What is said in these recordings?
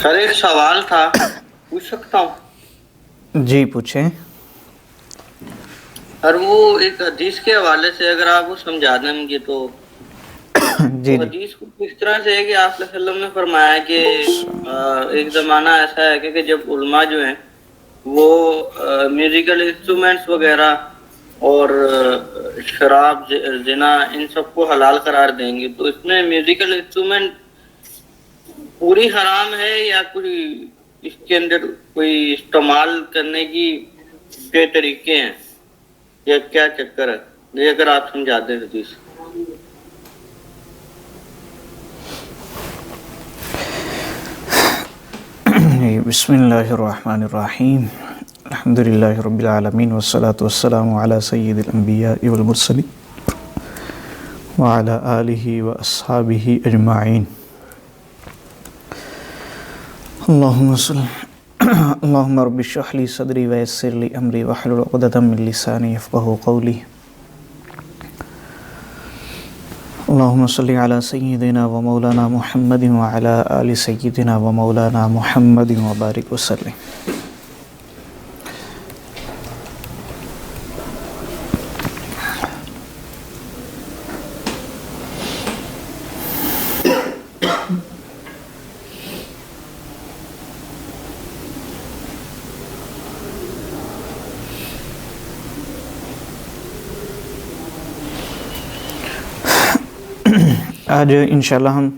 سر ایک سوال تھا، پوچھ سکتا ہوں؟ جی پوچھیں۔ اور وہ ایک حدیث کے حوالے سے اگر آپ وہ سمجھا دیں گے تو جی وہ جی حدیث کو کس طرح سے ہے کہ آپ صلی اللہ علیہ وسلم نے فرمایا کہ ایک زمانہ ایسا ہے کہ جب علماء جو ہیں وہ میوزیکل انسٹرومنٹس وغیرہ اور شراب زنا ان سب کو حلال قرار دیں گے، تو اس میں میوزیکل انسٹرومنٹ پوری حرام ہے یا کوئی اس کے اندر کوئی استعمال کرنے کی کے طریقے ہیں یا کیا چکر ہے؟ یہ اگر آپ سمجھا دیں حدیث۔ بسم اللہ الرحمن الرحیم، الحمد للہ رب العالمین والصلاة والسلام علی سید الانبیاء والمرسلین وعلی آلہ واصحابہ اجمعین۔ اللہم رب اشرح لی صدری ویسر لی امری واحلل عقدۃ من لسانی یفقہوا قولی۔ اللہم صلی علی سیدنا و مولانا محمد وعلی آل سیدنا و مولانا محمد وبارک وسلم۔ آج انشاءاللہ ہم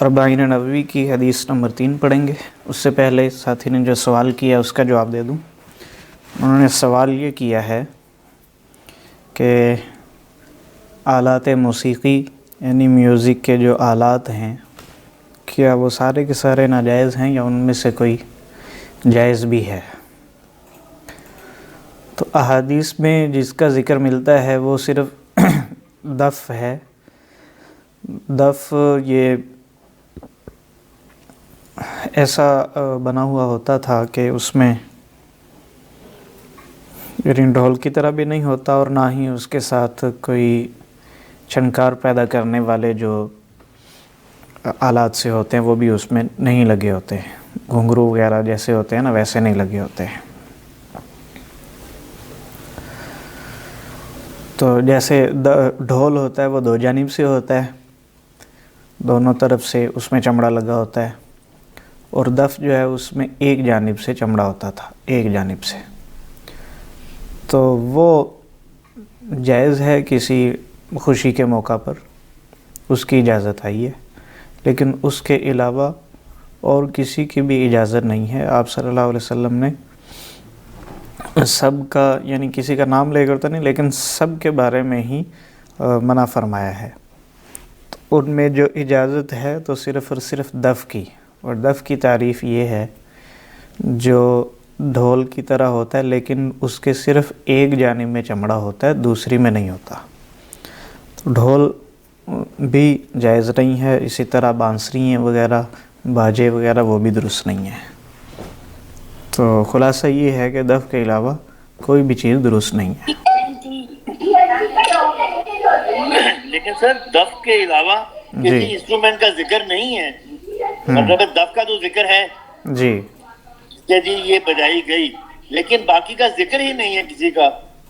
اربعین نووی کی حدیث نمبر 3 پڑھیں گے۔ اس سے پہلے ساتھی نے جو سوال کیا اس کا جواب دے دوں۔ انہوں نے سوال یہ کیا ہے کہ آلات موسیقی یعنی میوزک کے جو آلات ہیں کیا وہ سارے کے سارے ناجائز ہیں یا ان میں سے کوئی جائز بھی ہے؟ تو احادیث میں جس کا ذکر ملتا ہے وہ صرف دف ہے۔ دف یہ ایسا بنا ہوا ہوتا تھا کہ اس میں یعنی ڈھول کی طرح بھی نہیں ہوتا اور نہ ہی اس کے ساتھ کوئی چھنکار پیدا کرنے والے جو آلات سے ہوتے ہیں وہ بھی اس میں نہیں لگے ہوتے ہیں، گھنگرو وغیرہ جیسے ہوتے ہیں نا ویسے نہیں لگے ہوتے ہیں۔ تو جیسے ڈھول ہوتا ہے وہ دو جانب سے ہوتا ہے، دونوں طرف سے اس میں چمڑا لگا ہوتا ہے، اور دف جو ہے اس میں ایک جانب سے چمڑا ہوتا تھا، ایک جانب سے۔ تو وہ جائز ہے کسی خوشی کے موقع پر، اس کی اجازت آئی ہے، لیکن اس کے علاوہ اور کسی کی بھی اجازت نہیں ہے۔ آپ صلی اللہ علیہ وسلم نے سب کا یعنی کسی کا نام لے کر تو نہیں لیکن سب کے بارے میں ہی منع فرمایا ہے۔ تو ان میں جو اجازت ہے تو صرف اور صرف دف کی، اور دف کی تعریف یہ ہے جو ڈھول کی طرح ہوتا ہے لیکن اس کے صرف ایک جانب میں چمڑا ہوتا ہے، دوسری میں نہیں ہوتا۔ تو ڈھول بھی جائز نہیں ہے، اسی طرح بانسریاں وغیرہ باجے وغیرہ وہ بھی درست نہیں ہیں۔ تو خلاصہ یہ ہے کہ دف کے علاوہ کوئی بھی چیز درست نہیں ہے۔ لیکن سر دف کے علاوہ جی کسی انسٹرومنٹ کا ذکر نہیں ہے، مطلب دف کا تو ذکر ہے جی کہ جی یہ بجائی گئی، لیکن باقی کا ذکر ہی نہیں ہے کسی کا،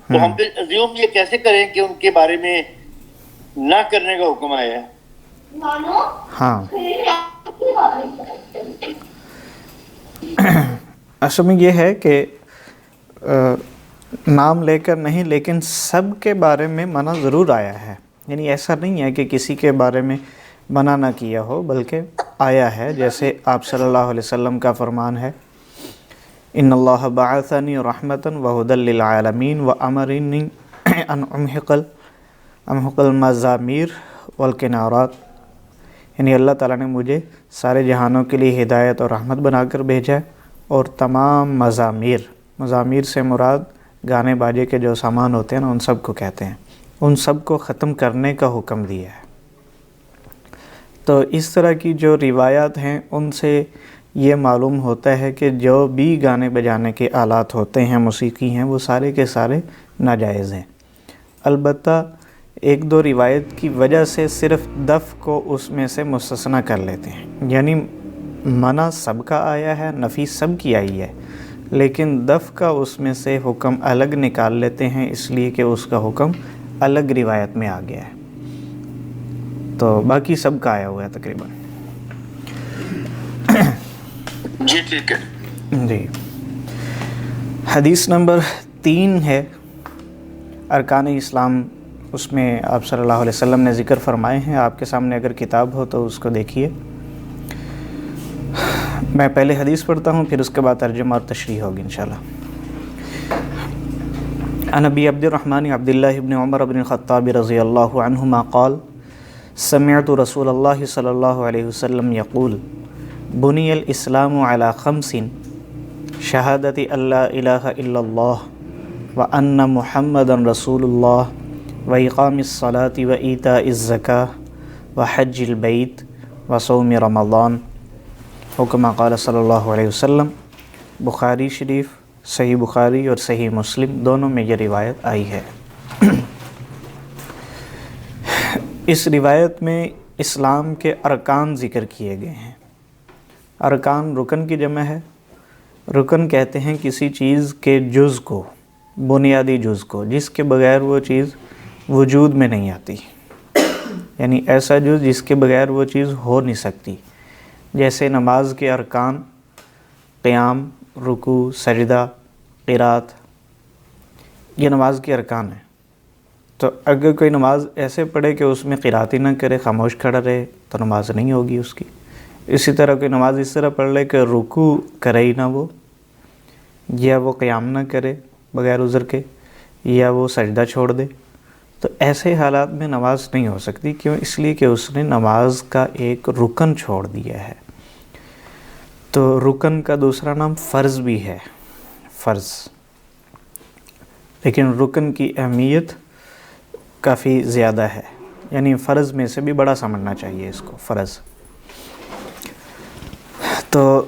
تو ہم پھر ازیوم یہ کیسے کریں کہ ان کے بارے میں نہ کرنے کا حکم آیا ہے؟ ہاں، اصل میں یہ ہے کہ نام لے کر نہیں لیکن سب کے بارے میں منع ضرور آیا ہے، یعنی ایسا نہیں ہے کہ کسی کے بارے میں منع نہ کیا ہو بلکہ آیا ہے۔ جیسے آپ صلی اللہ علیہ وسلم کا فرمان ہے، ان اللہ بعثنی رحمتا وہدی للعالمین وامرنی ان امحق المزامیر والکنارات، یعنی اللہ تعالیٰ نے مجھے سارے جہانوں کے لیے ہدایت اور رحمت بنا کر بھیجا ہے، اور تمام مزامیر سے مراد گانے باجے کے جو سامان ہوتے ہیں نا ان سب کو کہتے ہیں، ان سب کو ختم کرنے کا حکم دیا ہے۔ تو اس طرح کی جو روایات ہیں ان سے یہ معلوم ہوتا ہے کہ جو بھی گانے بجانے کے آلات ہوتے ہیں موسیقی ہیں وہ سارے کے سارے ناجائز ہیں۔ البتہ ایک دو روایت کی وجہ سے صرف دف کو اس میں سے مستثنیٰ کر لیتے ہیں، یعنی منع سب کا آیا ہے، نفی سب کی آئی ہے، لیکن دفع کا اس میں سے حکم الگ نکال لیتے ہیں اس لیے کہ اس کا حکم الگ روایت میں آ گیا ہے، تو باقی سب کا آیا ہوا ہے تقریباً۔ جی ٹھیک ہے جی، حدیث نمبر 3 ہے ارکان اسلام، اس میں آپ صلی اللہ علیہ وسلم نے ذکر فرمائے ہیں۔ آپ کے سامنے اگر کتاب ہو تو اس کو دیکھیے، میں پہلے حدیث پڑھتا ہوں پھر اس کے بعد ترجمہ اور تشریح ہوگی انشاءاللہ۔ عن ابی عبد الرحمن عبد اللہ بن عمر بن الخطاب رضی اللہ عنہما قال سمعت رسول اللہ صلی اللہ علیہ وسلم یقول بنی الاسلام علی 5 شہادت ان لا الہ الا اللہ وان محمدا رسول اللہ واقام الصلاۃ وایتاء الزکاۃ وحج البیت وصوم رمضان، او کما قال صلی اللہ علیہ وسلم۔ بخاری شریف، صحیح بخاری اور صحیح مسلم دونوں میں یہ روایت آئی ہے۔ اس روایت میں اسلام کے ارکان ذکر کیے گئے ہیں۔ ارکان رکن کی جمع ہے۔ رکن کہتے ہیں کسی چیز کے جز کو، بنیادی جز کو، جس کے بغیر وہ چیز وجود میں نہیں آتی، یعنی ایسا جز جس کے بغیر وہ چیز ہو نہیں سکتی، جیسے نماز کے ارکان قیام، رکوع، سجدہ، قرات، یہ نماز کے ارکان ہیں۔ تو اگر کوئی نماز ایسے پڑھے کہ اس میں قرات ہی نہ کرے، خاموش کھڑا رہے، تو نماز نہیں ہوگی اس کی۔ اسی طرح کوئی نماز اس طرح پڑھ لے کہ رکوع کرے ہی نہ وہ، یا وہ قیام نہ کرے بغیر عذر کے، یا وہ سجدہ چھوڑ دے، تو ایسے حالات میں نماز نہیں ہو سکتی۔ کیوں؟ اس لیے کہ اس نے نماز کا ایک رکن چھوڑ دیا ہے۔ تو رکن کا دوسرا نام فرض بھی ہے، فرض، لیکن رکن کی اہمیت کافی زیادہ ہے، یعنی فرض میں سے بھی بڑا سمجھنا چاہیے اس کو، فرض۔ تو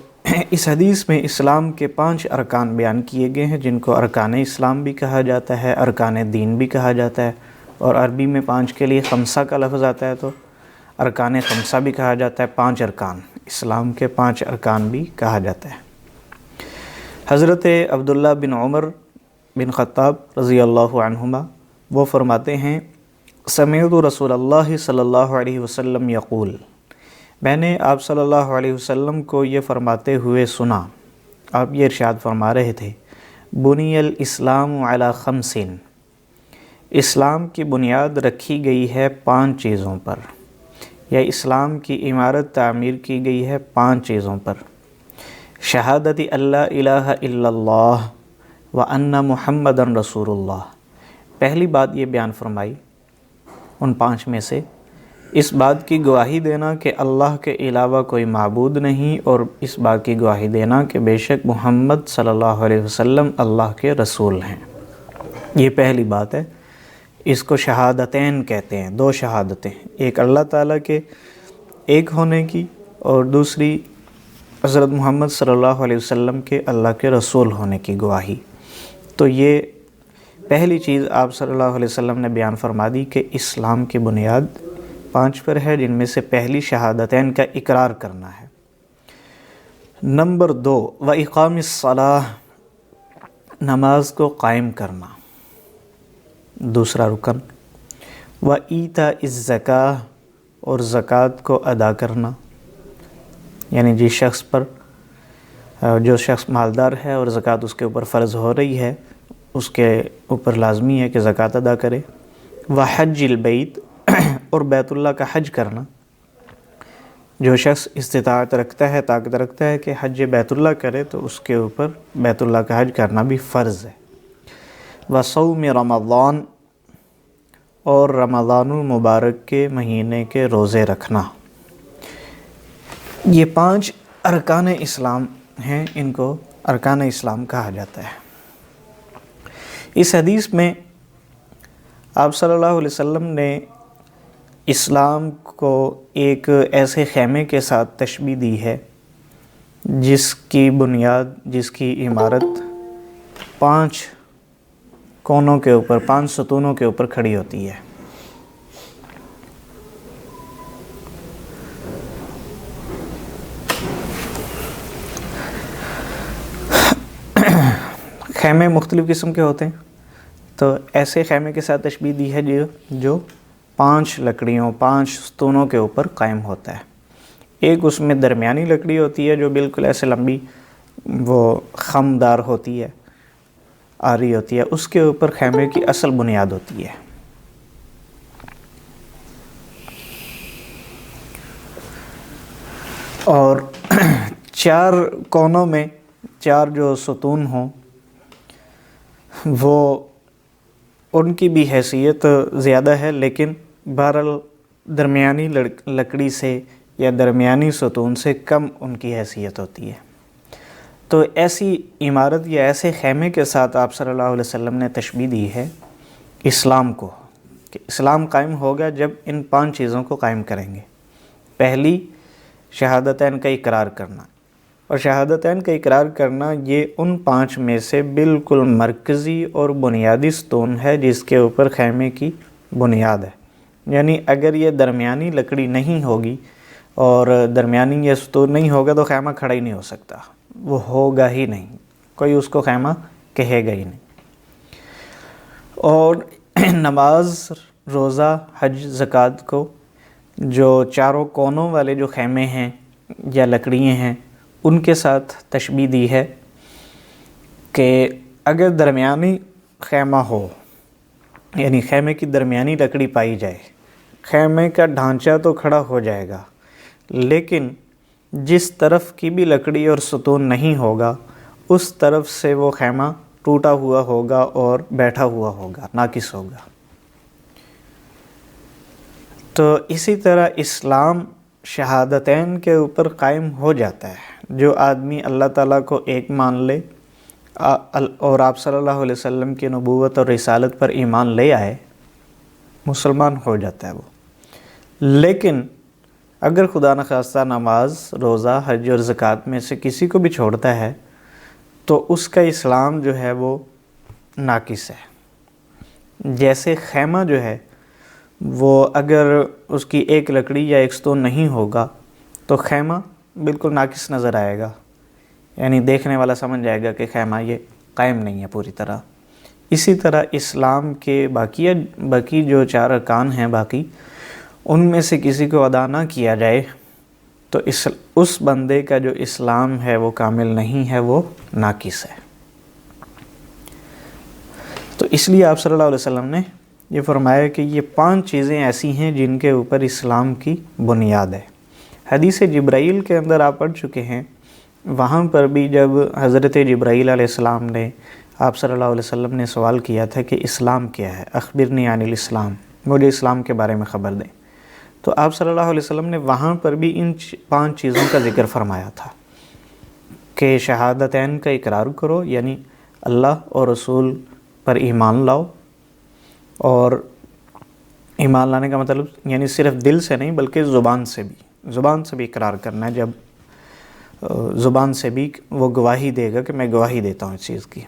اس حدیث میں اسلام کے 5 ارکان بیان کیے گئے ہیں، جن کو ارکان اسلام بھی کہا جاتا ہے، ارکان دین بھی کہا جاتا ہے، اور عربی میں 5 کے لیے خمسہ کا لفظ آتا ہے تو ارکان خمسہ بھی کہا جاتا ہے۔ 5 ارکان، اسلام کے 5 ارکان بھی کہا جاتا ہے۔ حضرت عبداللہ بن عمر بن خطاب رضی اللہ عنہما وہ فرماتے ہیں سمعت رسول اللہ صلی اللہ علیہ وسلم یقول، میں نے آپ صلی اللہ علیہ وسلم کو یہ فرماتے ہوئے سنا۔ آپ یہ ارشاد فرما رہے تھے بنی الاسلام علی 5، اسلام کی بنیاد رکھی گئی ہے 5 چیزوں پر، یا اسلام کی عمارت تعمیر کی گئی ہے 5 چیزوں پر۔ شہادت اللہ الہ الا اللہ وان محمد رسول اللہ، پہلی بات یہ بیان فرمائی ان 5 میں سے، اس بات کی گواہی دینا کہ اللہ کے علاوہ کوئی معبود نہیں، اور اس بات کی گواہی دینا کہ بے شک محمد صلی اللہ علیہ وسلم اللہ کے رسول ہیں۔ یہ پہلی بات ہے، اس کو شہادتین کہتے ہیں، 2 شہادتیں، ایک اللہ تعالیٰ کے ایک ہونے کی اور دوسری حضرت محمد صلی اللہ علیہ وسلم کے اللہ کے رسول ہونے کی گواہی۔ تو یہ پہلی چیز آپ صلی اللہ علیہ وسلم نے بیان فرما دی کہ اسلام کی بنیاد 5 پر ہے، جن میں سے پہلی شہادتین کا اقرار کرنا ہے۔ نمبر 2 وَإِقَامِ الصَّلَاةِ، نماز کو قائم کرنا، دوسرا رکن۔ وَإِيتَاءِ الزَّكَاةِ، اور زکوٰۃ کو ادا کرنا، یعنی جس شخص پر، جو شخص مالدار ہے اور زکوٰۃ اس کے اوپر فرض ہو رہی ہے، اس کے اوپر لازمی ہے کہ زکوٰۃ ادا کرے۔ وحج البیت، اور بیت اللہ کا حج کرنا، جو شخص استطاعت رکھتا ہے، طاقت رکھتا ہے کہ حج بیت اللہ کرے تو اس کے اوپر بیت اللہ کا حج کرنا بھی فرض ہے۔ وصوم رمضان، اور رمضان المبارک کے مہینے کے روزے رکھنا۔ یہ 5 ارکان اسلام ہیں، ان کو ارکان اسلام کہا جاتا ہے۔ اس حدیث میں آپ صلی اللہ علیہ وسلم نے اسلام کو ایک ایسے خیمے کے ساتھ تشبیہ دی ہے جس کی بنیاد، جس کی عمارت 5 کونوں کے اوپر، 5 ستونوں کے اوپر کھڑی ہوتی ہے۔ خیمے مختلف قسم کے ہوتے ہیں، تو ایسے خیمے کے ساتھ تشبیہ دی ہے جو 5 لکڑیوں 5 ستونوں کے اوپر قائم ہوتا ہے۔ ایک اس میں درمیانی لکڑی ہوتی ہے جو بالکل ایسے لمبی وہ خمدار ہوتی ہے، آری ہوتی ہے، اس کے اوپر خیمے کی اصل بنیاد ہوتی ہے۔ اور 4 کونوں میں 4 جو ستون ہوں وہ ان کی بھی حیثیت زیادہ ہے، لیکن بہرحال درمیانی لکڑی سے یا درمیانی ستون سے کم ان کی حیثیت ہوتی ہے۔ تو ایسی عمارت یا ایسے خیمے کے ساتھ آپ صلی اللہ علیہ وسلم نے تشبیہ دی ہے اسلام کو، کہ اسلام قائم ہوگا جب ان 5 چیزوں کو قائم کریں گے۔ پہلی، شہادتین کا اقرار کرنا، اور شہادتین کا اقرار کرنا یہ ان 5 میں سے بالکل مرکزی اور بنیادی ستون ہے جس کے اوپر خیمے کی بنیاد ہے۔ یعنی اگر یہ درمیانی لکڑی نہیں ہوگی اور درمیانی یہ ستون نہیں ہوگا تو خیمہ کھڑا ہی نہیں ہو سکتا، وہ ہوگا ہی نہیں، کوئی اس کو خیمہ کہے گا ہی نہیں۔ اور نماز، روزہ، حج، زکوٰۃ کو جو 4 کونوں والے جو خیمے ہیں یا لکڑیاں ہیں ان کے ساتھ تشبیہ دی ہے کہ اگر درمیانی خیمہ ہو، یعنی خیمے کی درمیانی لکڑی پائی جائے، خیمے کا ڈھانچہ تو کھڑا ہو جائے گا، لیکن جس طرف کی بھی لکڑی اور ستون نہیں ہوگا اس طرف سے وہ خیمہ ٹوٹا ہوا ہوگا اور بیٹھا ہوا ہوگا، ناقص ہوگا۔ تو اسی طرح اسلام شہادتین کے اوپر قائم ہو جاتا ہے۔ جو آدمی اللہ تعالیٰ کو ایک مان لے اور آپ صلی اللہ علیہ وسلم کی نبوت اور رسالت پر ایمان لے آئے، مسلمان ہو جاتا ہے وہ۔ لیکن اگر خدا نخواستہ نماز، روزہ، حج اور زکوٰۃ میں سے کسی کو بھی چھوڑتا ہے تو اس کا اسلام جو ہے وہ ناقص ہے۔ جیسے خیمہ جو ہے وہ اگر اس کی ایک لکڑی یا ایک ستون نہیں ہوگا تو خیمہ بالکل ناقص نظر آئے گا، یعنی دیکھنے والا سمجھ جائے گا کہ خیمہ یہ قائم نہیں ہے پوری طرح۔ اسی طرح اسلام کے باقی جو 4 ارکان ہیں باقی، ان میں سے کسی کو ادا نہ کیا جائے تو اس بندے کا جو اسلام ہے وہ کامل نہیں ہے، وہ ناقص ہے۔ تو اس لیے آپ صلی اللہ علیہ وسلم نے یہ فرمایا کہ یہ 5 چیزیں ایسی ہیں جن کے اوپر اسلام کی بنیاد ہے۔ حدیث جبرائیل کے اندر آپ پڑھ چکے ہیں، وہاں پر بھی جب حضرت جبرائیل علیہ السلام نے آپ صلی اللہ علیہ وسلم نے سوال کیا تھا کہ اسلام کیا ہے، اخبرنی عن الاسلام، مجھے اسلام کے بارے میں خبر دیں، تو آپ صلی اللہ علیہ وسلم نے وہاں پر بھی ان 5 چیزوں کا ذکر فرمایا تھا کہ شہادتین کا اقرار کرو، یعنی اللہ اور رسول پر ایمان لاؤ، اور ایمان لانے کا مطلب یعنی صرف دل سے نہیں بلکہ زبان سے بھی اقرار کرنا ہے۔ جب زبان سے بھی وہ گواہی دے گا کہ میں گواہی دیتا ہوں اس چیز کی۔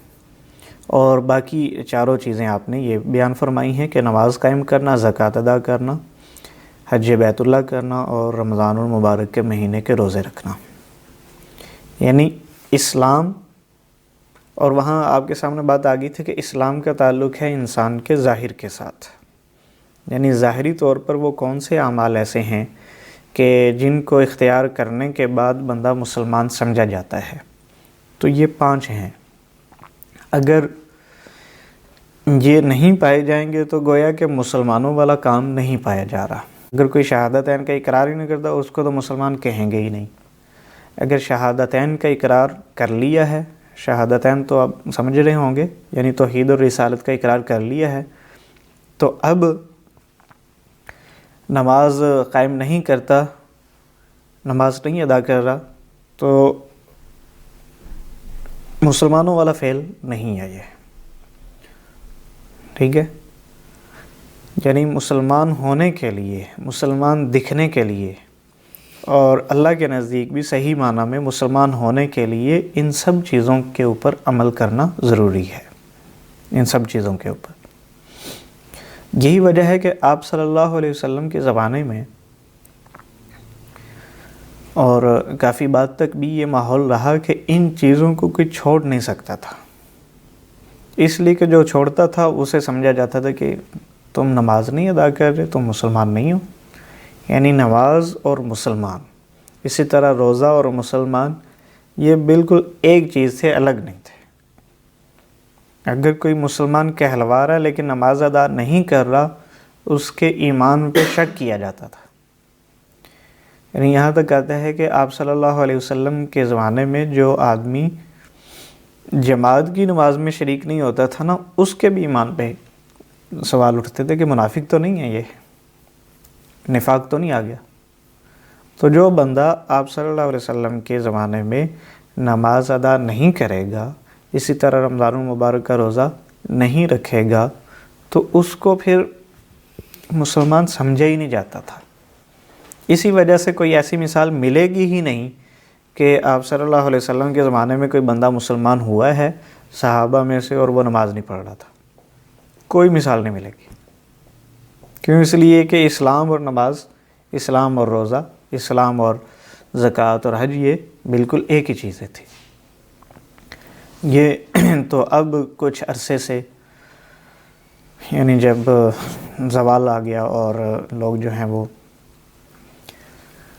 اور باقی 4 چیزیں آپ نے یہ بیان فرمائی ہیں کہ نماز قائم کرنا، زکوٰۃ ادا کرنا، حج بیت اللہ کرنا اور رمضان المبارک کے مہینے کے روزے رکھنا، یعنی اسلام۔ اور وہاں آپ کے سامنے بات آ گئی تھی کہ اسلام کا تعلق ہے انسان کے ظاہر کے ساتھ، یعنی ظاہری طور پر وہ کون سے اعمال ایسے ہیں کہ جن کو اختیار کرنے کے بعد بندہ مسلمان سمجھا جاتا ہے، تو یہ 5 ہیں۔ اگر یہ نہیں پائے جائیں گے تو گویا کہ مسلمانوں والا کام نہیں پایا جا رہا۔ اگر کوئی شہادتین کا اقرار ہی نہیں کرتا اس کو تو مسلمان کہیں گے ہی نہیں۔ اگر شہادتین کا اقرار کر لیا ہے، شہادتین تو آپ سمجھ رہے ہوں گے، یعنی توحید اور رسالت کا اقرار کر لیا ہے، تو اب نماز قائم نہیں کرتا، نماز نہیں ادا کر رہا، تو مسلمانوں والا فعل نہیں ہے یہ، ٹھیک ہے؟ یعنی مسلمان ہونے کے لیے، مسلمان دکھنے کے لیے اور اللہ کے نزدیک بھی صحیح معنی میں مسلمان ہونے کے لیے ان سب چیزوں کے اوپر عمل کرنا ضروری ہے، ان سب چیزوں کے اوپر۔ یہی وجہ ہے کہ آپ صلی اللہ علیہ وسلم کے زمانے میں اور کافی بات تک بھی یہ ماحول رہا کہ ان چیزوں کو کوئی چھوڑ نہیں سکتا تھا، اس لیے کہ جو چھوڑتا تھا اسے سمجھا جاتا تھا کہ تم نماز نہیں ادا کر رہے، تم مسلمان نہیں ہو. یعنی نماز اور مسلمان، اسی طرح روزہ اور مسلمان، یہ بالکل ایک چیز سے الگ نہیں تھے. اگر کوئی مسلمان کہلوا رہا ہے لیکن نماز ادا نہیں کر رہا، اس کے ایمان پہ شک کیا جاتا تھا. یعنی یہاں تک کہتا ہے کہ آپ صلی اللہ علیہ وسلم کے زمانے میں جو آدمی جماعت کی نماز میں شریک نہیں ہوتا تھا نا، اس کے بھی ایمان پہ سوال اٹھتے تھے کہ منافق تو نہیں ہے، یہ نفاق تو نہیں آ گیا. تو جو بندہ آپ صلی اللہ علیہ وسلم کے زمانے میں نماز ادا نہیں کرے گا، اسی طرح رمضان المبارک کا روزہ نہیں رکھے گا، تو اس کو پھر مسلمان سمجھا ہی نہیں جاتا تھا. اسی وجہ سے کوئی ایسی مثال ملے گی ہی نہیں کہ آپ صلی اللہ علیہ وسلم کے زمانے میں کوئی بندہ مسلمان ہوا ہے صحابہ میں سے اور وہ نماز نہیں پڑھ رہا تھا. کوئی مثال نہیں ملے گی. کیوں؟ اس لیے کہ اسلام اور نماز، اسلام اور روزہ، اسلام اور زکوٰۃ اور حج یہ بالکل ایک ہی چیزیں تھی. یہ تو اب کچھ عرصے سے، یعنی جب زوال آ گیا اور لوگ جو ہیں وہ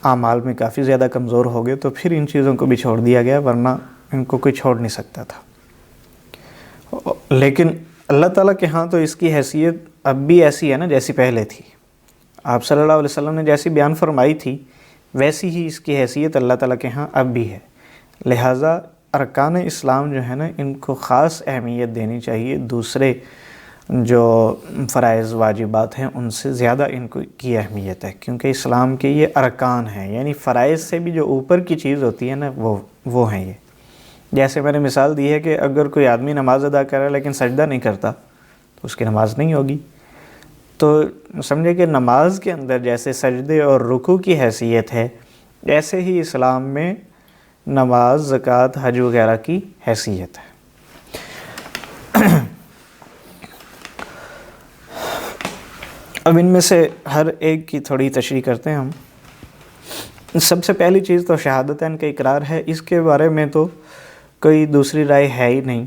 اعمال میں کافی زیادہ کمزور ہو گئے، تو پھر ان چیزوں کو بھی چھوڑ دیا گیا، ورنہ ان کو کوئی چھوڑ نہیں سکتا تھا. لیکن اللہ تعالیٰ کے ہاں تو اس کی حیثیت اب بھی ایسی ہے نا جیسی پہلے تھی. آپ صلی اللہ علیہ وسلم نے جیسی بیان فرمائی تھی ویسی ہی اس کی حیثیت اللہ تعالیٰ کے ہاں اب بھی ہے. لہٰذا ارکان اسلام جو ہے نا، ان کو خاص اہمیت دینی چاہیے. دوسرے جو فرائض واجبات ہیں ان سے زیادہ ان کی اہمیت ہے، کیونکہ اسلام کے یہ ارکان ہیں. یعنی فرائض سے بھی جو اوپر کی چیز ہوتی ہے نا، وہ ہیں یہ. جیسے میں نے مثال دی ہے کہ اگر کوئی آدمی نماز ادا کر رہا ہے لیکن سجدہ نہیں کرتا تو اس کی نماز نہیں ہوگی. تو سمجھے کہ نماز کے اندر جیسے سجدے اور رکوع کی حیثیت ہے، ایسے ہی اسلام میں نماز، زکوٰۃ، حج وغیرہ کی حیثیت ہے. اب ان میں سے ہر ایک کی تھوڑی تشریح کرتے ہیں ہم. سب سے پہلی چیز تو شہادتین کا اقرار ہے. اس کے بارے میں تو کوئی دوسری رائے ہے ہی نہیں،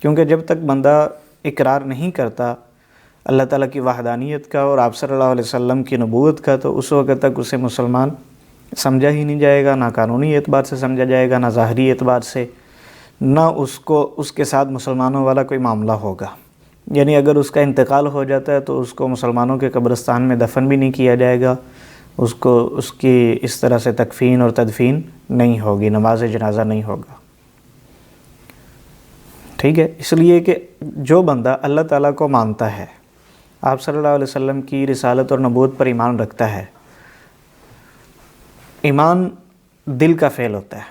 کیونکہ جب تک بندہ اقرار نہیں کرتا اللہ تعالیٰ کی وحدانیت کا اور آپ صلی اللہ علیہ وسلم کی نبوت کا، تو اس وقت تک اسے مسلمان سمجھا ہی نہیں جائے گا. نہ قانونی اعتبار سے سمجھا جائے گا، نہ ظاہری اعتبار سے، نہ اس کے ساتھ مسلمانوں والا کوئی معاملہ ہوگا. یعنی اگر اس کا انتقال ہو جاتا ہے تو اس کو مسلمانوں کے قبرستان میں دفن بھی نہیں کیا جائے گا، اس کی اس طرح سے تکفین اور تدفین نہیں ہوگی، نماز جنازہ نہیں ہوگا. ٹھیک ہے؟ اس لیے کہ جو بندہ اللہ تعالیٰ کو مانتا ہے، آپ صلی اللہ علیہ وسلم کی رسالت اور نبوت پر ایمان رکھتا ہے، ایمان دل کا فعل ہوتا ہے،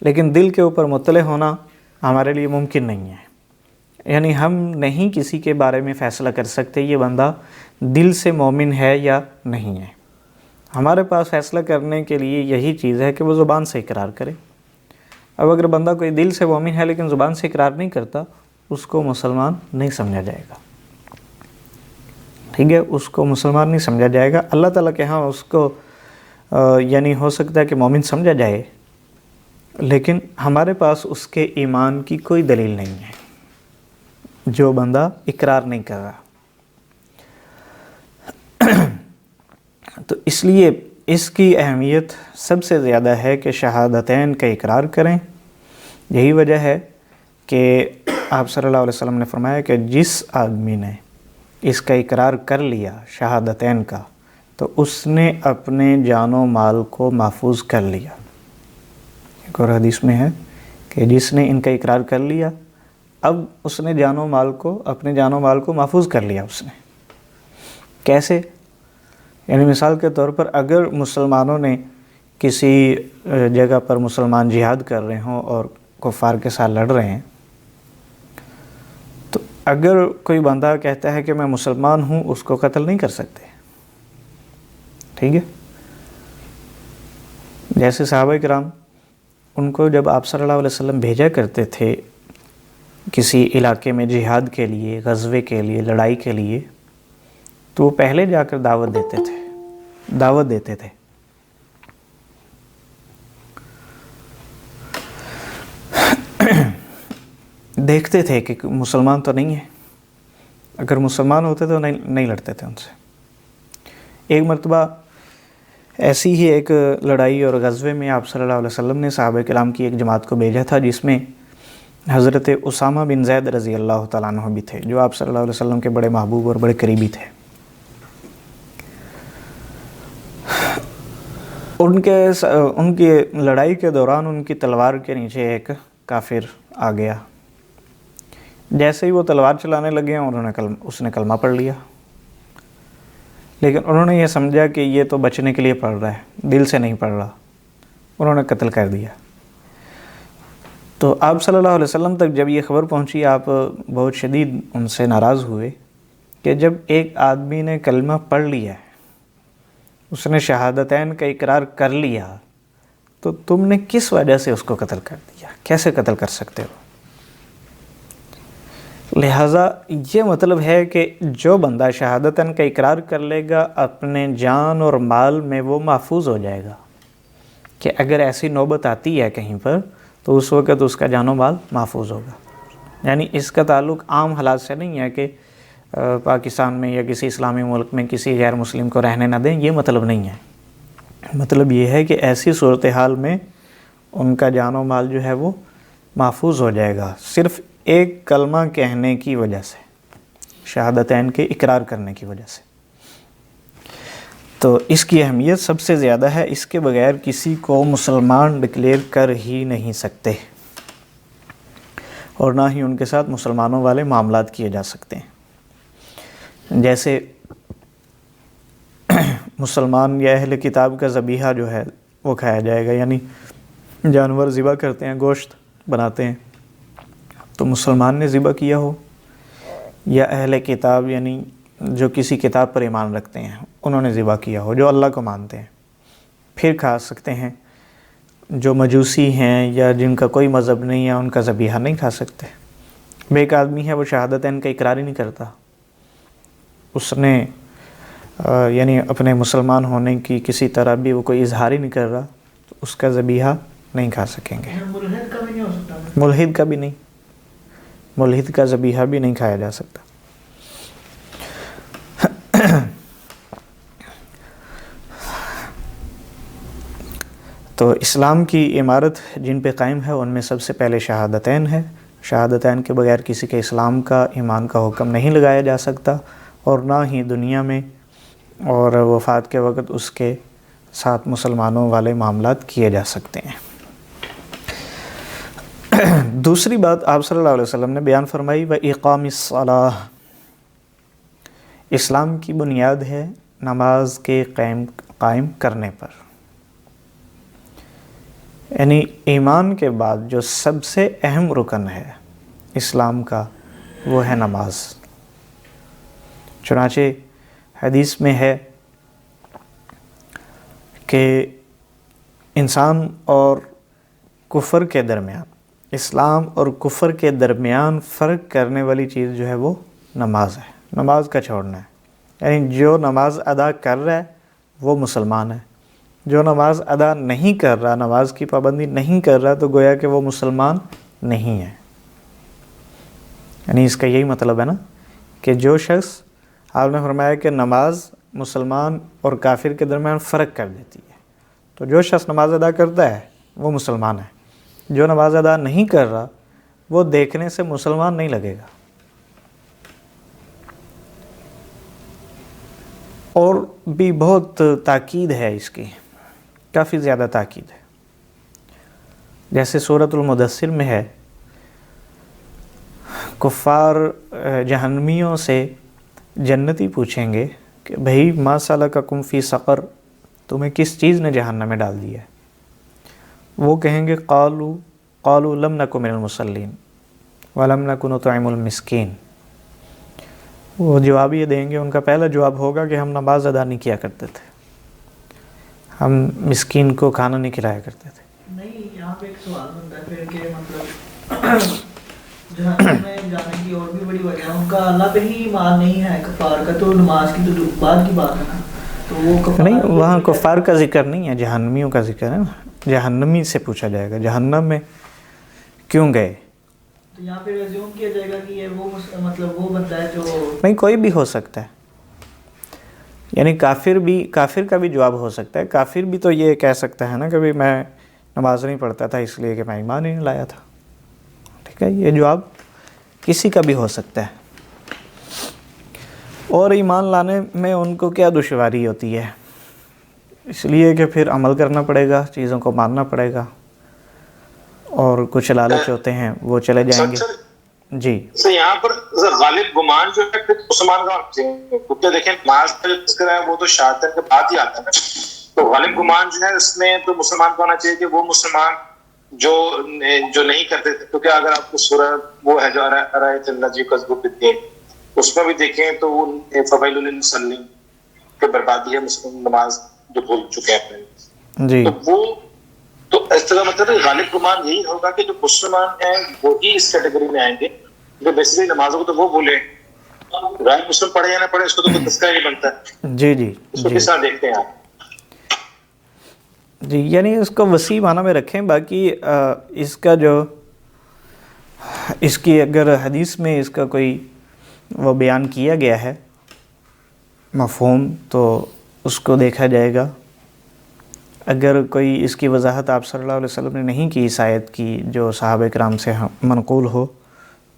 لیکن دل کے اوپر مطلع ہونا ہمارے لیے ممکن نہیں ہے. یعنی ہم نہیں کسی کے بارے میں فیصلہ کر سکتے یہ بندہ دل سے مومن ہے یا نہیں ہے. ہمارے پاس فیصلہ کرنے کے لیے یہی چیز ہے کہ وہ زبان سے اقرار کرے. اب اگر بندہ کوئی دل سے مومن ہے لیکن زبان سے اقرار نہیں کرتا، اس کو مسلمان نہیں سمجھا جائے گا. ٹھیک ہے؟ اس کو مسلمان نہیں سمجھا جائے گا. اللہ تعالیٰ کے ہاں اس کو یعنی ہو سکتا ہے کہ مومن سمجھا جائے، لیکن ہمارے پاس اس کے ایمان کی کوئی دلیل نہیں ہے جو بندہ اقرار نہیں کر رہا. تو اس لیے اس کی اہمیت سب سے زیادہ ہے کہ شہادتین کا اقرار کریں. یہی وجہ ہے کہ آپ صلی اللہ علیہ وسلم نے فرمایا کہ جس آدمی نے اس کا اقرار کر لیا شہادتین کا، تو اس نے اپنے جان و مال کو محفوظ کر لیا. ایک اور حدیث میں ہے کہ جس نے ان کا اقرار کر لیا، اب اس نے اپنے جان و مال کو محفوظ کر لیا. اس نے کیسے؟ یعنی مثال کے طور پر اگر مسلمانوں نے کسی جگہ پر مسلمان جہاد کر رہے ہوں اور کفار کے ساتھ لڑ رہے ہیں، تو اگر کوئی بندہ کہتا ہے کہ میں مسلمان ہوں، اس کو قتل نہیں کر سکتے. ٹھیک ہے؟ جیسے صحابہ کرام، ان کو جب آپ صلی اللہ علیہ وسلم بھیجا کرتے تھے کسی علاقے میں جہاد کے لیے، غزوے کے لیے، لڑائی کے لیے، تو وہ پہلے جا کر دعوت دیتے تھے. دیکھتے تھے کہ مسلمان تو نہیں ہے، اگر مسلمان ہوتے تو نہیں لڑتے تھے ان سے۔ ایک مرتبہ ایسی ہی ایک لڑائی اور غزوے میں آپ صلی اللہ علیہ وسلم نے صحابہ کرام کی ایک جماعت کو بھیجا تھا، جس میں حضرت اسامہ بن زید رضی اللہ تعالیٰ عنہ بھی تھے، جو آپ صلی اللہ علیہ وسلم کے بڑے محبوب اور بڑے قریبی تھے۔ ان کی لڑائی کے دوران ان کی تلوار کے نیچے ایک کافر آ گیا، جیسے ہی وہ تلوار چلانے لگے اس نے کلمہ پڑھ لیا، لیکن انہوں نے یہ سمجھا کہ یہ تو بچنے کے لیے پڑھ رہا ہے، دل سے نہیں پڑھ رہا، انہوں نے قتل کر دیا۔ تو آپ صلی اللہ علیہ وسلم تک جب یہ خبر پہنچی، آپ بہت شدید ان سے ناراض ہوئے کہ جب ایک آدمی نے کلمہ پڑھ لیا ہے، اس نے شہادتین کا اقرار کر لیا، تو تم نے کس وجہ سے اس کو قتل کر دیا؟ کیسے قتل کر سکتے ہو؟ لہٰذا یہ مطلب ہے کہ جو بندہ شہادتن کا اقرار کر لے گا، اپنے جان اور مال میں وہ محفوظ ہو جائے گا، کہ اگر ایسی نوبت آتی ہے کہیں پر تو اس وقت اس کا جان و مال محفوظ ہوگا۔ یعنی اس کا تعلق عام حالات سے نہیں ہے کہ پاکستان میں یا کسی اسلامی ملک میں کسی غیر مسلم کو رہنے نہ دیں، یہ مطلب نہیں ہے۔ مطلب یہ ہے کہ ایسی صورتحال میں ان کا جان و مال جو ہے وہ محفوظ ہو جائے گا، صرف ایک کلمہ کہنے کی وجہ سے، شہادتین کے اقرار کرنے کی وجہ سے۔ تو اس کی اہمیت سب سے زیادہ ہے، اس کے بغیر کسی کو مسلمان ڈکلیئر کر ہی نہیں سکتے، اور نہ ہی ان کے ساتھ مسلمانوں والے معاملات کیے جا سکتے ہیں۔ جیسے مسلمان یا اہل کتاب کا ذبیحہ جو ہے وہ کھایا جائے گا، یعنی جانور ذبح کرتے ہیں، گوشت بناتے ہیں، تو مسلمان نے ذبح کیا ہو یا اہل کتاب یعنی جو کسی کتاب پر ایمان رکھتے ہیں انہوں نے ذبح کیا ہو، جو اللہ کو مانتے ہیں، پھر کھا سکتے ہیں۔ جو مجوسی ہیں یا جن کا کوئی مذہب نہیں ہے، ان کا ذبیحہ نہیں کھا سکتے۔ ایک آدمی ہے وہ شہادتین کا اقرار ہی نہیں کرتا، اس نے یعنی اپنے مسلمان ہونے کی کسی طرح بھی وہ کوئی اظہار ہی نہیں کر رہا، تو اس کا ذبیحہ نہیں کھا سکیں گے۔ ملحد کا بھی نہیں ہو سکتا، ملحد کا بھی نہیں، ملحد کا ذبیحہ بھی نہیں کھایا جا سکتا۔ تو اسلام کی عمارت جن پہ قائم ہے ان میں سب سے پہلے شہادتین ہے۔ شہادتین کے بغیر کسی کے اسلام کا، ایمان کا حکم نہیں لگایا جا سکتا، اور نہ ہی دنیا میں اور وفات کے وقت اس کے ساتھ مسلمانوں والے معاملات کیے جا سکتے ہیں۔ دوسری بات آپ صلی اللہ علیہ وسلم نے بیان فرمائی، وَإِقَامِ الصَّلَاةِ، اسلام کی بنیاد ہے نماز کے قائم کرنے پر۔ یعنی ایمان کے بعد جو سب سے اہم رکن ہے اسلام کا وہ ہے نماز۔ چنانچہ حدیث میں ہے کہ انسان اور کفر کے درمیان، اسلام اور کفر کے درمیان فرق کرنے والی چیز جو ہے وہ نماز ہے، نماز کا چھوڑنا ہے۔ یعنی جو نماز ادا کر رہا ہے وہ مسلمان ہے، جو نماز ادا نہیں کر رہا، نماز کی پابندی نہیں کر رہا، تو گویا کہ وہ مسلمان نہیں ہے۔ یعنی اس کا یہی مطلب ہے نا کہ جو شخص، آپ نے فرمایا کہ نماز مسلمان اور کافر کے درمیان فرق کر دیتی ہے، تو جو شخص نماز ادا کرتا ہے وہ مسلمان ہے، جو نماز ادا نہیں کر رہا وہ دیکھنے سے مسلمان نہیں لگے گا۔ اور بھی بہت تاکید ہے اس کی، کافی زیادہ تاکید ہے۔ جیسے سورۃ المدثر میں ہے، کفار جہنمیوں سے جنتی پوچھیں گے کہ بھئی ما سلککم فی سقر، تمہیں کس چیز نے جہنم میں ڈال دیا ہے؟ وہ کہیں گے قالوا لم نک من المصلین ولم نک نطعم المسکین۔ وہ جواب یہ دیں گے، ان کا پہلا جواب ہوگا کہ ہم نماز ادا نہیں کیا کرتے تھے، ہم مسکین کو کھانا نہیں کھلایا کرتے تھے۔ نہیں، یہاں پہ ایک سوال بنتا ہے پھر کہ مطلب جہنم میں جانے کی اور بھی بڑی وجہ ہے، ان کا اللہ پہ ہی ایمان نہیں ہے کفار کا، تو نماز کی تو بعد کی بات ہے نا، تو وہ کفار نہیں، وہاں کفار کا ذکر نہیں ہے، جہنمیوں کا ذکر ہے نا۔ جہنمی سے پوچھا جائے گا جہنم میں کیوں گئے، تو یہاں پہ ریزیوم کیا جائے گا کہ یہ وہ مطلب وہ بندہ ہے جو نہیں، کوئی بھی ہو سکتا ہے، یعنی کافر کا بھی جواب ہو سکتا ہے. کافر بھی تو یہ کہہ سکتا ہے نا کہ بھی میں نماز نہیں پڑھتا تھا اس لیے کہ میں ایمان ہی نہیں لایا تھا. ٹھیک ہے، یہ جواب کسی کا بھی ہو سکتا ہے. اور ایمان لانے میں ان کو کیا دشواری ہوتی ہے؟ اس لیے کہ پھر عمل کرنا پڑے گا، چیزوں کو ماننا پڑے گا، اور کچھ لالچ ہوتے ہیں وہ چلے جائیں گے. جی یہاں پر غالب گمان جو ہے مسلمان کا کیونکہ دیکھیں نماز کا جو تذکرہ ہے وہ تو شہادت کے بعد ہی آتا ہے نا. تو غالب گمان جو ہے اس میں تو مسلمان کو ہونا چاہیے کہ وہ مسلمان جو نہیں کرتے تھے. کیونکہ اگر آپ کو سورہ وہ ہے جو ارایت الذی یکذب بالدین اس میں بھی دیکھیں تو وہ فویل للمصلین کہ بربادی ہے مسلم نماز جو بھول چکے ہیں اپنے. جی تو وہ تو اس طرح مطلب غالب گمان یہی ہوگا کہ جو مسلمان ہیں وہی اس کیٹیگری میں آئیں گے جو بیسیکلی نمازوں کو تو وہ بھولے. غیر مسلم پڑھے یا نہ پڑھے اس کو تو کوئی تذکرہ نہیں بنتا ہے. جی جی اس کو جی کس طرح دیکھتے ہیں آپ؟ جی، یعنی اس کو وسیع معنی میں رکھیں. باقی اس کا جو اس کی اگر حدیث میں اس کا کوئی وہ بیان کیا گیا ہے مفہوم تو اس کو دیکھا جائے گا. اگر کوئی اس کی وضاحت آپ صلی اللہ علیہ وسلم نے نہیں کی اس آیت کی جو صحابہ کرام سے منقول ہو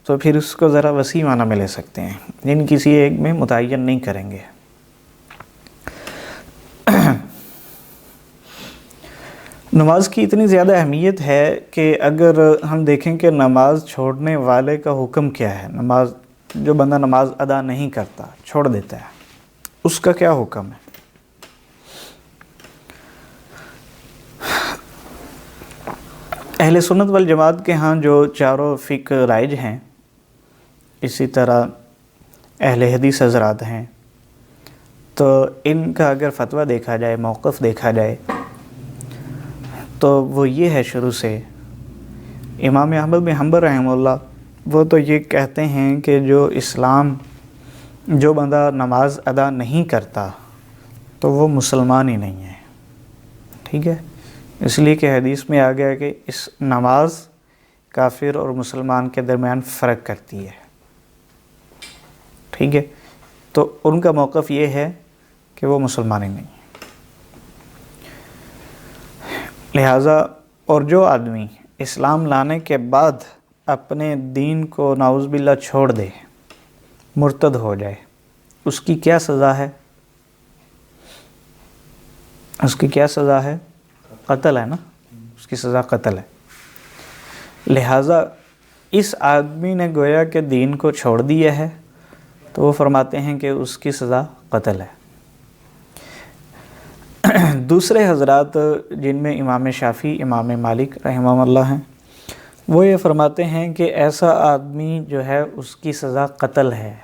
تو پھر اس کو ذرا وسیع معنی میں لے سکتے ہیں، یعنی کسی ایک میں متعین نہیں کریں گے. نماز کی اتنی زیادہ اہمیت ہے کہ اگر ہم دیکھیں کہ نماز چھوڑنے والے کا حکم کیا ہے، نماز جو بندہ نماز ادا نہیں کرتا چھوڑ دیتا ہے اس کا کیا حکم ہے. اہل سنت والجماعت کے ہاں جو چاروں فقہ رائج ہیں، اسی طرح اہل حدیث حضرات ہیں، تو ان کا اگر فتویٰ دیکھا جائے، موقف دیکھا جائے تو وہ یہ ہے شروع سے. امام احمد بن حنبل رحمہ اللہ وہ تو یہ کہتے ہیں کہ جو بندہ نماز ادا نہیں کرتا تو وہ مسلمان ہی نہیں ہے. ٹھیک ہے، اس لیے کہ حدیث میں آ گیا کہ اس نماز کافر اور مسلمان کے درمیان فرق کرتی ہے. ٹھیک ہے، تو ان کا موقف یہ ہے کہ وہ مسلمان ہی نہیں ہے. لہٰذا اور جو آدمی اسلام لانے کے بعد اپنے دین کو نعوذ باللہ چھوڑ دے، مرتد ہو جائے، اس کی کیا سزا ہے؟ اس کی کیا سزا ہے؟ قتل ہے نا، اس کی سزا قتل ہے. لہٰذا اس آدمی نے گویا کہ دین کو چھوڑ دیا ہے تو وہ فرماتے ہیں کہ اس کی سزا قتل ہے. دوسرے حضرات جن میں امام شافعی، امام مالک رحمہ اللہ ہیں، وہ یہ فرماتے ہیں کہ ایسا آدمی جو ہے اس کی سزا قتل ہے.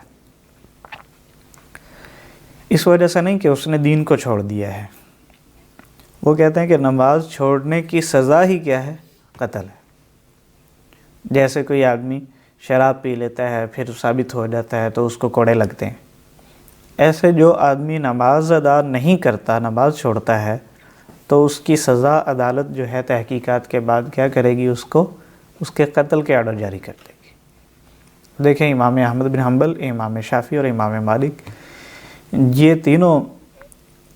اس وجہ سے نہیں کہ اس نے دین کو چھوڑ دیا ہے، وہ کہتے ہیں کہ نماز چھوڑنے کی سزا ہی کیا ہے؟ قتل ہے. جیسے کوئی آدمی شراب پی لیتا ہے پھر ثابت ہو جاتا ہے تو اس کو کوڑے لگتے ہیں، ایسے جو آدمی نماز ادا نہیں کرتا، نماز چھوڑتا ہے، تو اس کی سزا عدالت جو ہے تحقیقات کے بعد کیا کرے گی؟ اس کے قتل کے آرڈر جاری کر دے گی. دیکھیں امام احمد بن حنبل، امام شافعی اور امام مالک یہ تینوں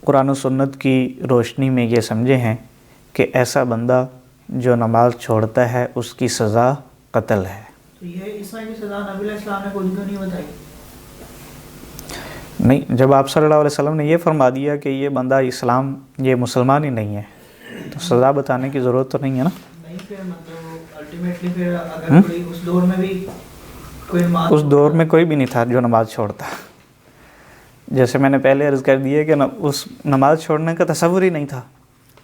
قرآن و سنت کی روشنی میں یہ سمجھے ہیں کہ ایسا بندہ جو نماز چھوڑتا ہے اس کی سزا قتل ہے. تو یہ اس طرح کی سزا نبی علیہ السلام نے خود کیوں نہیں بتائی؟ نہیں، جب آپ صلی اللہ علیہ وسلم نے یہ فرما دیا کہ یہ بندہ یہ مسلمان ہی نہیں ہے تو سزا بتانے کی ضرورت تو نہیں ہے نا. نہیں، پھر مطلب الٹیمیٹلی پھر اگر کوئی اس دور میں بھی کوئی نماز، اس دور میں کوئی بھی نہیں تھا جو نماز چھوڑتا. جیسے میں نے پہلے عرض کر دیا کہ اس نماز چھوڑنے کا تصور ہی نہیں تھا،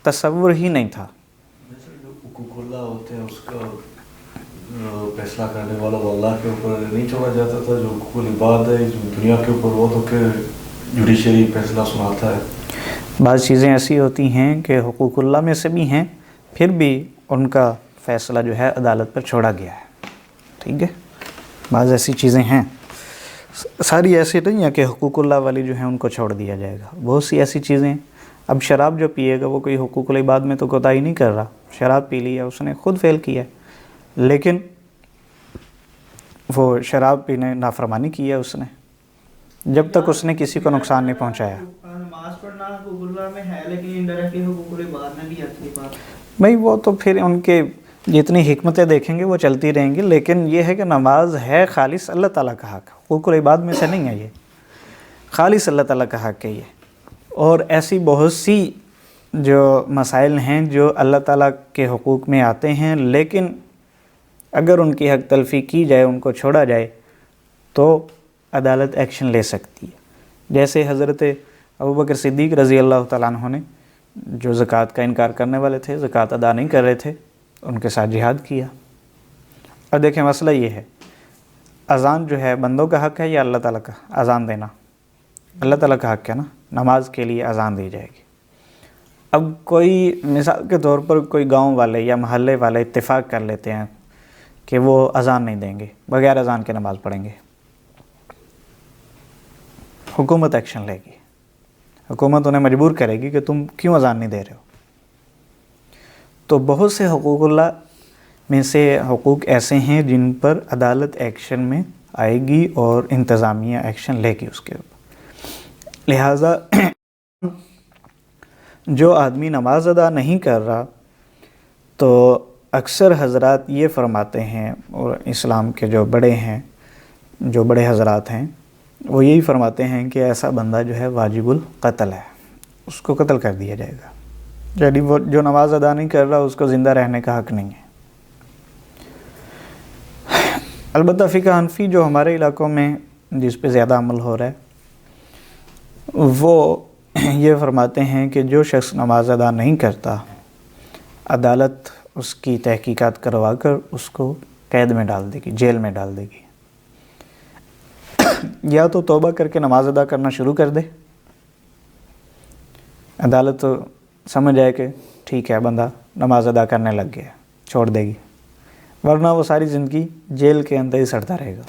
تصور ہی نہیں تھا. جو حقوق اللہ ہوتے ہیں اس کا فیصلہ کرنے والا وہ اللہ کے اوپر نہیں چھوڑا جاتا تھا. جو حقوق العباد ہے جو دنیا کے اوپر وہ تو کہ جوڈیشری فیصلہ سناتا ہے. بعض چیزیں ایسی ہوتی ہیں کہ حقوق اللہ میں سے بھی ہیں پھر بھی ان کا فیصلہ جو ہے عدالت پر چھوڑا گیا ہے. ٹھیک ہے، بعض ایسی چیزیں ہیں، ساری ایسی نہیں ہے کہ حقوق اللہ والی جو ہیں ان کو چھوڑ دیا جائے گا. بہت سی ایسی چیزیں، اب شراب جو پیے گا وہ کوئی حقوق العباد میں تو کوتاہی نہیں کر رہا، شراب پی لیا اس نے خود فیل کیا ہے، لیکن وہ شراب پینے نافرمانی کی ہے اس نے، جب تک اس نے کسی کو نقصان نہیں پہنچایا۔ نماز پڑھنا حقوق اللہ میں ہے، لیکن انڈائریکٹلی حقوق العباد میں بھی آتی ہے بات۔ بھائی وہ تو پھر ان کے جتنی حکمتیں دیکھیں گے وہ چلتی رہیں گی، لیکن یہ ہے کہ نماز ہے خالص اللہ تعالیٰ کا حق، حقوق العباد میں سے نہیں ہے، یہ خالص اللہ تعالیٰ کا حق ہے یہ۔ اور ایسی بہت سی جو مسائل ہیں جو اللہ تعالیٰ کے حقوق میں آتے ہیں، لیکن اگر ان کی حق تلفی کی جائے، ان کو چھوڑا جائے تو عدالت ایکشن لے سکتی ہے۔ جیسے حضرت ابوبکر صدیق رضی اللہ تعالیٰ عنہ نے، جو زکوٰۃ کا انکار کرنے والے تھے، زکوٰۃ ادا نہیں کر رہے تھے، ان کے ساتھ جہاد کیا۔ اور دیکھیں مسئلہ یہ ہے، اذان جو ہے بندوں کا حق ہے یا اللہ تعالیٰ کا؟ اذان دینا اللہ تعالیٰ کا حق ہے نا، نماز کے لیے اذان دی جائے گی۔ اب کوئی مثال کے طور پر کوئی گاؤں والے یا محلے والے اتفاق کر لیتے ہیں کہ وہ اذان نہیں دیں گے، بغیر اذان کے نماز پڑھیں گے، حکومت ایکشن لے گی، حکومت انہیں مجبور کرے گی کہ تم کیوں اذان نہیں دے رہے ہو۔ تو بہت سے حقوق اللہ میں سے حقوق ایسے ہیں جن پر عدالت ایکشن میں آئے گی اور انتظامیہ ایکشن لے گی اس کے اوپر۔ لہٰذا جو آدمی نماز ادا نہیں کر رہا، تو اکثر حضرات یہ فرماتے ہیں، اور اسلام کے جو بڑے ہیں، جو بڑے حضرات ہیں، وہ یہی فرماتے ہیں کہ ایسا بندہ جو ہے واجب القتل ہے، اس کو قتل کر دیا جائے گا۔ یعنی وہ جو نماز ادا نہیں کر رہا، اس کو زندہ رہنے کا حق نہیں ہے۔ البتہ فقہ حنفی جو ہمارے علاقوں میں جس پہ زیادہ عمل ہو رہا ہے، وہ یہ فرماتے ہیں کہ جو شخص نماز ادا نہیں کرتا، عدالت اس کی تحقیقات کروا کر اس کو قید میں ڈال دے گی، جیل میں ڈال دے گی۔ یا تو توبہ کر کے نماز ادا کرنا شروع کر دے، عدالت سمجھ آئے کہ ٹھیک ہے بندہ نماز ادا کرنے لگ گیا، چھوڑ دے گی، ورنہ وہ ساری زندگی جیل کے اندر ہی سڑتا رہے گا۔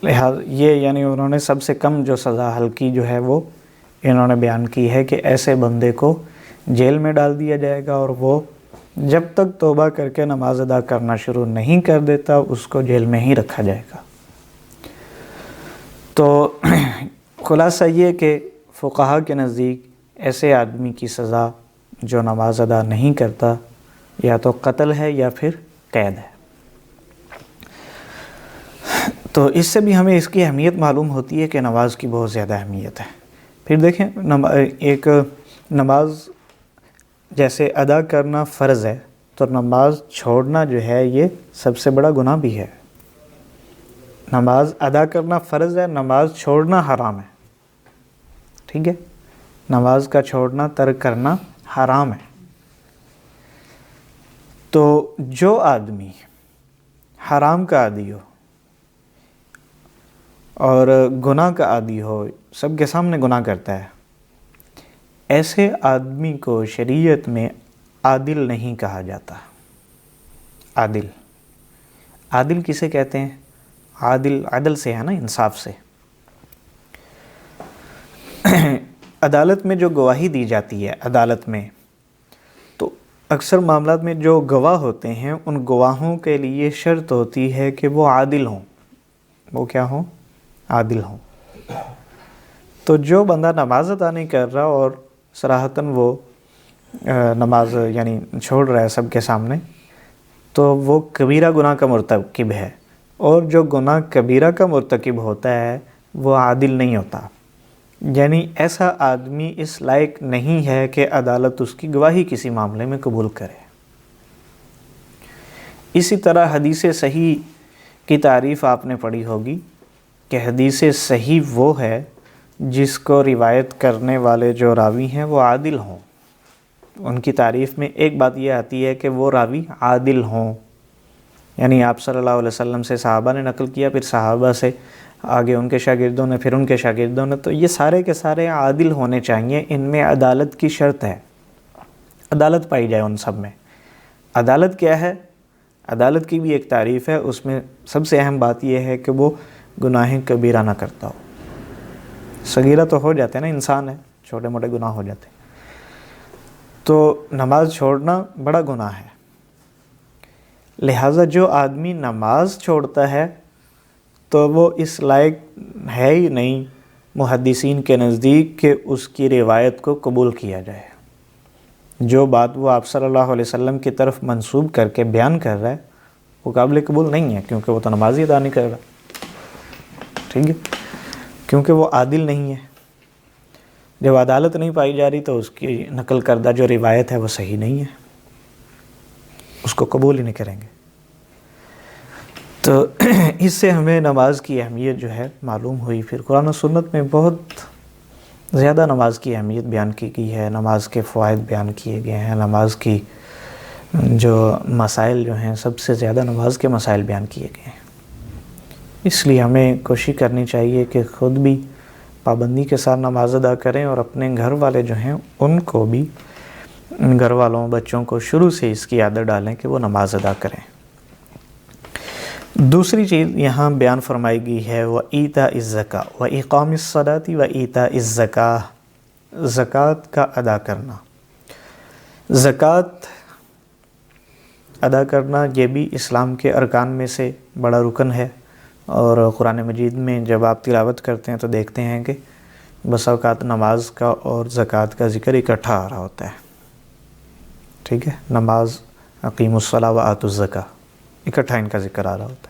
لہٰذا یہ یعنی انہوں نے سب سے کم جو سزا ہلکی جو ہے وہ انہوں نے بیان کی ہے کہ ایسے بندے کو جیل میں ڈال دیا جائے گا، اور وہ جب تک توبہ کر کے نماز ادا کرنا شروع نہیں کر دیتا، اس کو جیل میں ہی رکھا جائے گا۔ تو خلاصہ یہ کہ فقہا کے نزدیک ایسے آدمی کی سزا جو نماز ادا نہیں کرتا، یا تو قتل ہے یا پھر قید ہے۔ تو اس سے بھی ہمیں اس کی اہمیت معلوم ہوتی ہے کہ نماز کی بہت زیادہ اہمیت ہے۔ پھر دیکھیں ایک نماز جیسے ادا کرنا فرض ہے، تو نماز چھوڑنا جو ہے یہ سب سے بڑا گناہ بھی ہے۔ نماز ادا کرنا فرض ہے، نماز چھوڑنا حرام ہے، ٹھیک ہے؟ نماز کا چھوڑنا، ترک کرنا حرام ہے۔ تو جو آدمی حرام کا عادی ہو اور گناہ کا عادی ہو، سب کے سامنے گناہ کرتا ہے، ایسے آدمی کو شریعت میں عادل نہیں کہا جاتا۔ عادل، عادل کسے کہتے ہیں؟ عادل عدل سے ہے نا، انصاف سے۔ عدالت میں جو گواہی دی جاتی ہے، عدالت میں تو اکثر معاملات میں جو گواہ ہوتے ہیں، ان گواہوں کے لیے شرط ہوتی ہے کہ وہ عادل ہوں۔ وہ کیا ہوں؟ عادل ہوں۔ تو جو بندہ نماز ادا نہیں کر رہا اور صراحتاً وہ نماز یعنی چھوڑ رہا ہے سب کے سامنے، تو وہ کبیرہ گناہ کا مرتکب ہے، اور جو گناہ کبیرہ کا مرتکب ہوتا ہے وہ عادل نہیں ہوتا۔ یعنی ایسا آدمی اس لائق نہیں ہے کہ عدالت اس کی گواہی کسی معاملے میں قبول کرے۔ اسی طرح حدیث صحیح کی تعریف آپ نے پڑھی ہوگی کہ حدیث صحیح وہ ہے جس کو روایت کرنے والے جو راوی ہیں وہ عادل ہوں۔ ان کی تعریف میں ایک بات یہ آتی ہے کہ وہ راوی عادل ہوں، یعنی آپ صلی اللہ علیہ وسلم سے صحابہ نے نقل کیا، پھر صحابہ سے آگے ان کے شاگردوں نے، پھر ان کے شاگردوں نے، تو یہ سارے کے سارے عادل ہونے چاہیے۔ ان میں عدالت کی شرط ہے، عدالت پائی جائے ان سب میں۔ عدالت کیا ہے؟ عدالت کی بھی ایک تعریف ہے، اس میں سب سے اہم بات یہ ہے کہ وہ گناہ کبیرہ نہ کرتا ہو۔ صغیرہ تو ہو جاتے ہیں نا، انسان ہے، چھوٹے موٹے گناہ ہو جاتے ہیں۔ تو نماز چھوڑنا بڑا گناہ ہے، لہٰذا جو آدمی نماز چھوڑتا ہے تو وہ اس لائق ہے ہی نہیں محدثین کے نزدیک کہ اس کی روایت کو قبول کیا جائے. جو بات وہ آپ صلی اللہ علیہ وسلم کی طرف منسوب کر کے بیان کر رہا ہے وہ قابل قبول نہیں ہے، کیونکہ وہ تو نماز ہی ادا نہیں کر رہا. ٹھیک ہے، کیونکہ وہ عادل نہیں ہے. جب عدالت نہیں پائی جا رہی تو اس کی نقل کردہ جو روایت ہے وہ صحیح نہیں ہے، اس کو قبول ہی نہیں کریں گے. تو اس سے ہمیں نماز کی اہمیت جو ہے معلوم ہوئی. پھر قرآن و سنت میں بہت زیادہ نماز کی اہمیت بیان کی گئی ہے، نماز کے فوائد بیان کیے گئے ہیں، نماز کی جو مسائل جو ہیں سب سے زیادہ نماز کے مسائل بیان کیے گئے ہیں. اس لیے ہمیں کوشش کرنی چاہیے کہ خود بھی پابندی کے ساتھ نماز ادا کریں اور اپنے گھر والے جو ہیں ان کو بھی، گھر والوں بچوں کو شروع سے اس کی عادت ڈالیں کہ وہ نماز ادا کریں. دوسری چیز یہاں بیان فرمائی گئی ہے وَإِيتَاءِ الزَّكَاةِ وَإِقَامِ الصَّلَاةِ وَإِيتَاءِ الزَّكَاةِ، زکوٰۃ کا ادا کرنا. زکوٰۃ ادا کرنا یہ بھی اسلام کے ارکان میں سے بڑا رکن ہے، اور قرآن مجید میں جب آپ تلاوت کرتے ہیں تو دیکھتے ہیں کہ بس اوقات نماز کا اور زکوٰۃ کا ذکر اکٹھا آ رہا ہوتا ہے. ٹھیک ہے، نماز، اقیموا الصلاۃ وآتوا الزکاۃ، اکٹھا ان کا ذکر آ رہا ہوتا ہے.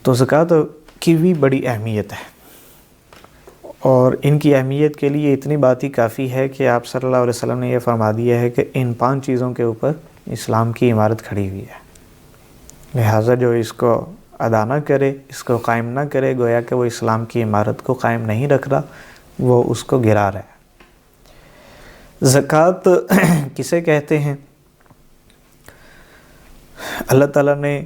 تو زکوٰۃ کی بھی بڑی اہمیت ہے، اور ان کی اہمیت کے لیے اتنی بات ہی کافی ہے کہ آپ صلی اللہ علیہ وسلم نے یہ فرما دیا ہے کہ ان 5 چیزوں کے اوپر اسلام کی عمارت کھڑی ہوئی ہے. لہٰذا جو اس کو ادا نہ کرے، اس کو قائم نہ کرے، گویا کہ وہ اسلام کی عمارت کو قائم نہیں رکھ رہا، وہ اس کو گرا رہا ہے. زکوٰۃ کسے کہتے ہیں؟ اللہ تعالیٰ نے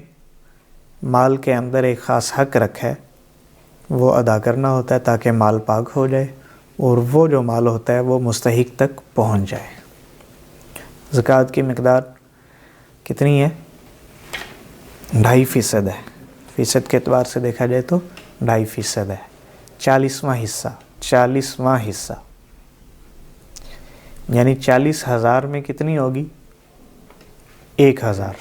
مال کے اندر ایک خاص حق رکھا ہے، وہ ادا کرنا ہوتا ہے تاکہ مال پاک ہو جائے اور وہ جو مال ہوتا ہے وہ مستحق تک پہنچ جائے. زکوٰۃ کی مقدار کتنی ہے؟ 2.5% ہے. فیصد کے اعتبار سے دیکھا جائے تو 2.5% ہے. 40واں حصہ یعنی 40,000 میں کتنی ہوگی؟ 1,000.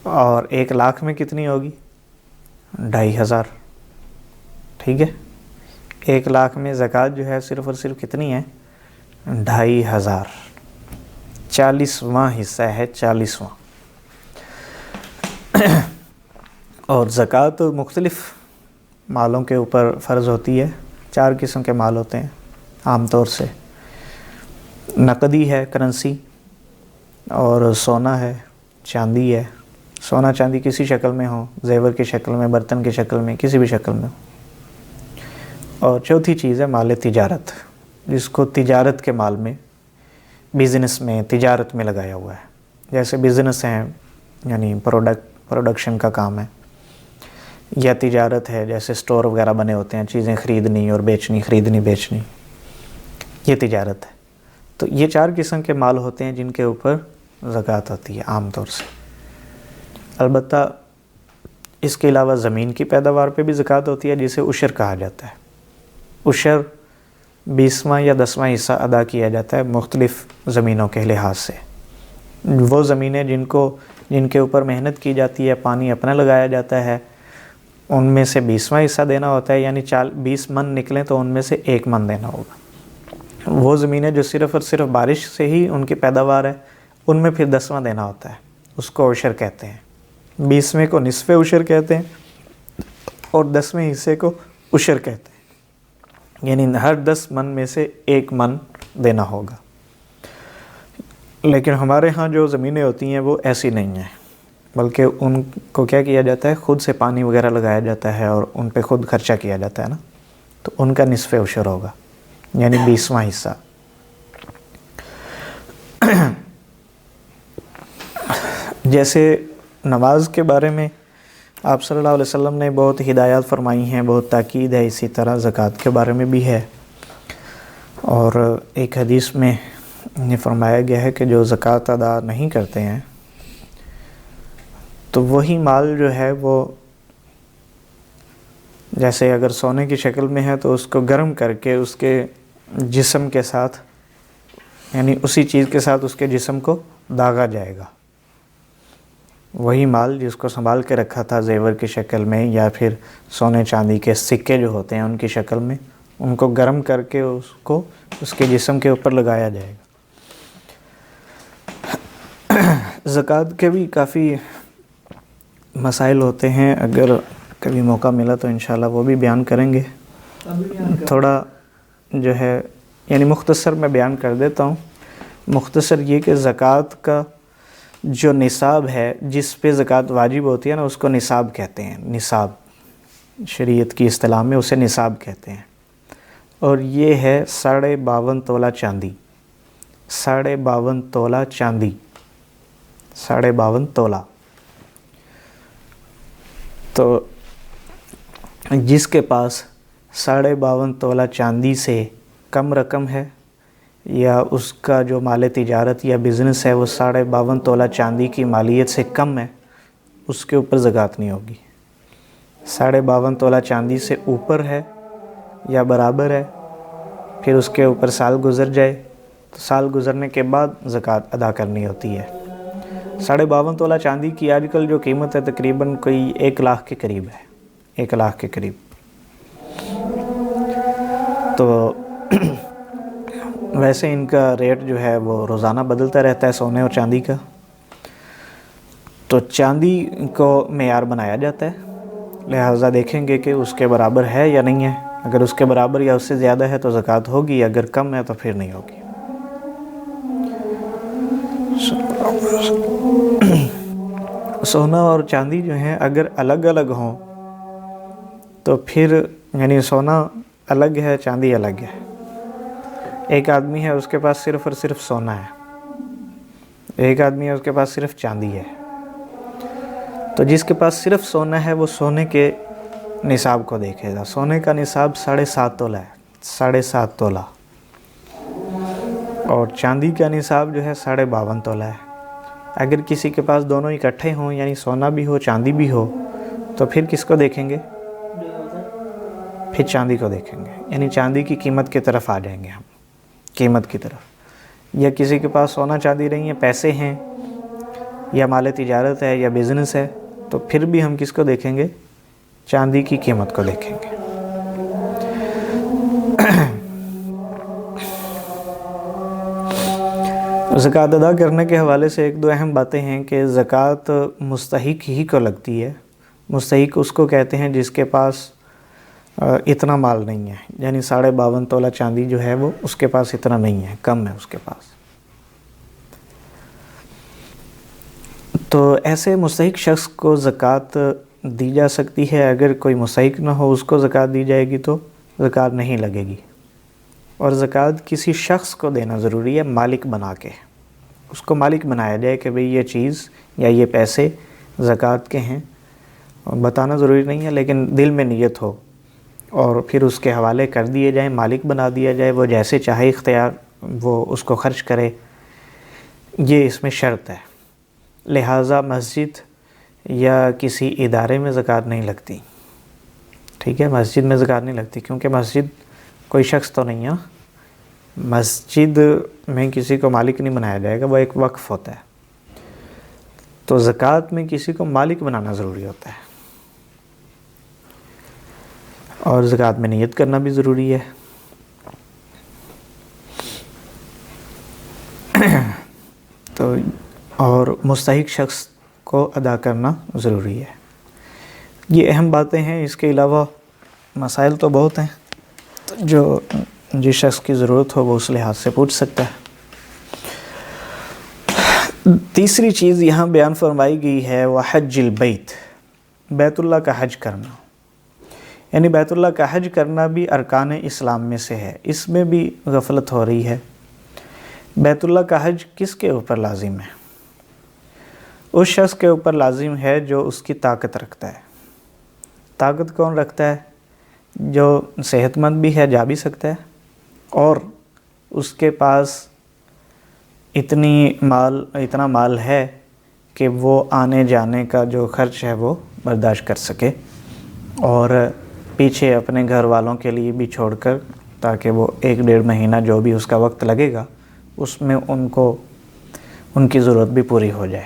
اور 1,00,000 میں کتنی ہوگی؟ 2,500. ٹھیک ہے، 1,00,000 میں زکوٰۃ جو ہے صرف اور صرف کتنی ہے؟ 2,500. 40واں حصہ ہے، 40واں. اور زکوٰۃ مختلف مالوں کے اوپر فرض ہوتی ہے. 4 قسم کے مال ہوتے ہیں عام طور سے. نقدی ہے، کرنسی، اور سونا ہے، چاندی ہے. سونا چاندی کسی شکل میں ہو، زیور کی شکل میں، برتن کی شکل میں، کسی بھی شکل میں ہو. اور چوتھی چیز ہے مال تجارت، جس کو تجارت کے مال میں، بزنس میں، تجارت میں لگایا ہوا ہے. جیسے بزنس ہیں یعنی پروڈکشن کا کام ہے، یا تجارت ہے جیسے سٹور وغیرہ بنے ہوتے ہیں، چیزیں خریدنی اور بیچنی، خریدنی بیچنی، یہ تجارت ہے. تو یہ 4 قسم کے مال ہوتے ہیں جن کے اوپر زکوٰۃ ہوتی ہے عام طور سے. البتہ اس کے علاوہ زمین کی پیداوار پہ بھی زکوٰۃ ہوتی ہے جسے عشر کہا جاتا ہے. عشر 20واں یا 10واں حصہ ادا کیا جاتا ہے مختلف زمینوں کے لحاظ سے. وہ زمینیں جن کے اوپر محنت کی جاتی ہے، پانی اپنا لگایا جاتا ہے، ان میں سے 20واں حصہ دینا ہوتا ہے. یعنی 20 من نکلیں تو ان میں سے 1 من دینا ہوگا. وہ زمینیں جو صرف اور صرف بارش سے ہی ان کی پیداوار ہے، ان میں پھر 10واں دینا ہوتا ہے. اس کو عشر کہتے ہیں. 20ویں کو نصف عشر کہتے ہیں اور 10ویں حصے کو عشر کہتے ہیں. یعنی ہر 10 من میں سے 1 من دینا ہوگا. لیکن ہمارے ہاں جو زمینیں ہوتی ہیں وہ ایسی نہیں ہیں، بلکہ ان کو کیا کیا جاتا ہے، خود سے پانی وغیرہ لگایا جاتا ہے اور ان پہ خود خرچہ کیا جاتا ہے نا، تو ان کا نصف عشر ہوگا، یعنی 20واں حصہ. جیسے نماز کے بارے میں آپ صلی اللہ علیہ وسلم نے بہت ہدایات فرمائی ہیں، بہت تاکید ہے، اسی طرح زکوٰۃ کے بارے میں بھی ہے. اور ایک حدیث میں یہ فرمایا گیا ہے کہ جو زکوٰۃ ادا نہیں کرتے ہیں تو وہی مال جو ہے وہ جیسے اگر سونے کی شکل میں ہے تو اس کو گرم کر کے اس کے جسم کے ساتھ، یعنی اسی چیز کے ساتھ اس کے جسم کو داغا جائے گا. وہی مال جس کو سنبھال کے رکھا تھا زیور کی شکل میں یا پھر سونے چاندی کے سکے جو ہوتے ہیں ان کی شکل میں، ان کو گرم کر کے اس کے جسم کے اوپر لگایا جائے گا۔ زکوٰۃ کے بھی کافی مسائل ہوتے ہیں، اگر کبھی موقع ملا تو انشاءاللہ وہ بھی بیان کریں گے۔ تھوڑا جو ہے یعنی مختصر میں بیان کر دیتا ہوں۔ مختصر یہ کہ زکوٰۃ کا جو نصاب ہے، جس پہ زکوٰۃ واجب ہوتی ہے نا، اس کو نصاب کہتے ہیں۔ نصاب شریعت کی اصطلاح میں اسے نصاب کہتے ہیں، اور یہ ہے 52.5 تولہ چاندی۔ 52.5 تولہ چاندی، 52.5 تولہ۔ تو جس کے پاس 52.5 تولہ چاندی سے کم رقم ہے، یا اس کا جو مال تجارت یا بزنس ہے وہ 52.5 تولہ چاندی کی مالیت سے کم ہے، اس کے اوپر زکوٰۃ نہیں ہوگی۔ 52.5 تولہ چاندی سے اوپر ہے یا برابر ہے، پھر اس کے اوپر سال گزر جائے تو سال گزرنے کے بعد زکوٰۃ ادا کرنی ہوتی ہے۔ 52.5 تولہ چاندی کی آج کل جو قیمت ہے تقریباً کوئی 1 لاکھ کے قریب ہے، 1 لاکھ کے قریب۔ تو ویسے ان کا ریٹ جو ہے وہ روزانہ بدلتا رہتا ہے سونے اور چاندی کا۔ تو چاندی کو معیار بنایا جاتا ہے، لہٰذا دیکھیں گے کہ اس کے برابر ہے یا نہیں ہے۔ اگر اس کے برابر یا اس سے زیادہ ہے تو زکوٰۃ ہوگی، اگر کم ہے تو پھر نہیں ہوگی۔ سونا اور چاندی جو ہیں اگر الگ الگ ہوں تو پھر یعنی سونا الگ ہے، چاندی الگ ہے۔ ایک آدمی ہے اس کے پاس صرف اور صرف سونا ہے، ایک آدمی ہے اس کے پاس صرف چاندی ہے۔ تو جس کے پاس صرف سونا ہے وہ سونے کے نصاب کو دیکھے گا۔ سونے کا نصاب 7.5 تولہ ہے، 7.5 تولہ، اور چاندی کا نصاب جو ہے 52.5 تولہ ہے۔ اگر کسی کے پاس دونوں اکٹھے ہوں یعنی سونا بھی ہو چاندی بھی ہو تو پھر کس کو دیکھیں گے؟ پھر چاندی کو دیکھیں گے، یعنی چاندی کی قیمت کی طرف آ جائیں گے ہم، قیمت کی طرف۔ یا کسی کے پاس سونا چاندی نہیں ہے، پیسے ہیں یا مال تجارت ہے یا بزنس ہے، تو پھر بھی ہم کس کو دیکھیں گے؟ چاندی کی قیمت کو دیکھیں گے۔ زکوٰۃ ادا کرنے کے حوالے سے 1-2 اہم باتیں ہیں کہ زکوٰۃ مستحق ہی کو لگتی ہے۔ مستحق اس کو کہتے ہیں جس کے پاس اتنا مال نہیں ہے، یعنی 52.5 تولہ چاندی جو ہے وہ اس کے پاس اتنا نہیں ہے، کم ہے اس کے پاس۔ تو ایسے مستحق شخص کو زکوٰۃ دی جا سکتی ہے۔ اگر کوئی مستحق نہ ہو اس کو زکوٰۃ دی جائے گی تو زکوٰۃ نہیں لگے گی۔ اور زکوٰۃ کسی شخص کو دینا ضروری ہے، مالک بنا کے، اس کو مالک بنایا جائے کہ بھئی یہ چیز یا یہ پیسے زکوٰۃ کے ہیں۔ بتانا ضروری نہیں ہے لیکن دل میں نیت ہو، اور پھر اس کے حوالے کر دیے جائیں، مالک بنا دیا جائے، وہ جیسے چاہے اختیار وہ اس کو خرچ کرے، یہ اس میں شرط ہے۔ لہٰذا مسجد یا کسی ادارے میں زکوٰۃ نہیں لگتی، ٹھیک ہے؟ مسجد میں زکوٰۃ نہیں لگتی کیونکہ مسجد کوئی شخص تو نہیں ہے، مسجد میں کسی کو مالک نہیں بنایا جائے گا، وہ ایک وقف ہوتا ہے۔ تو زکوٰۃ میں کسی کو مالک بنانا ضروری ہوتا ہے، اور زکوٰۃ میں نیت کرنا بھی ضروری ہے۔ تو اور مستحق شخص کو ادا کرنا ضروری ہے۔ یہ اہم باتیں ہیں، اس کے علاوہ مسائل تو بہت ہیں، جو جس شخص کی ضرورت ہو وہ اس لحاظ سے پوچھ سکتا ہے۔ تیسری چیز یہاں بیان فرمائی گئی ہے وحج البیت، بیت اللہ کا حج کرنا، یعنی بیت اللہ کا حج کرنا بھی ارکان اسلام میں سے ہے۔ اس میں بھی غفلت ہو رہی ہے۔ بیت اللہ کا حج کس کے اوپر لازم ہے؟ اس شخص کے اوپر لازم ہے جو اس کی طاقت رکھتا ہے۔ طاقت کون رکھتا ہے؟ جو صحت مند بھی ہے، جا بھی سکتا ہے، اور اس کے پاس اتنا مال ہے کہ وہ آنے جانے کا جو خرچ ہے وہ برداشت کر سکے، اور پیچھے اپنے گھر والوں کے لیے بھی چھوڑ کر، تاکہ وہ 1-1.5 مہینہ جو بھی اس کا وقت لگے گا اس میں ان کی ضرورت بھی پوری ہو جائے۔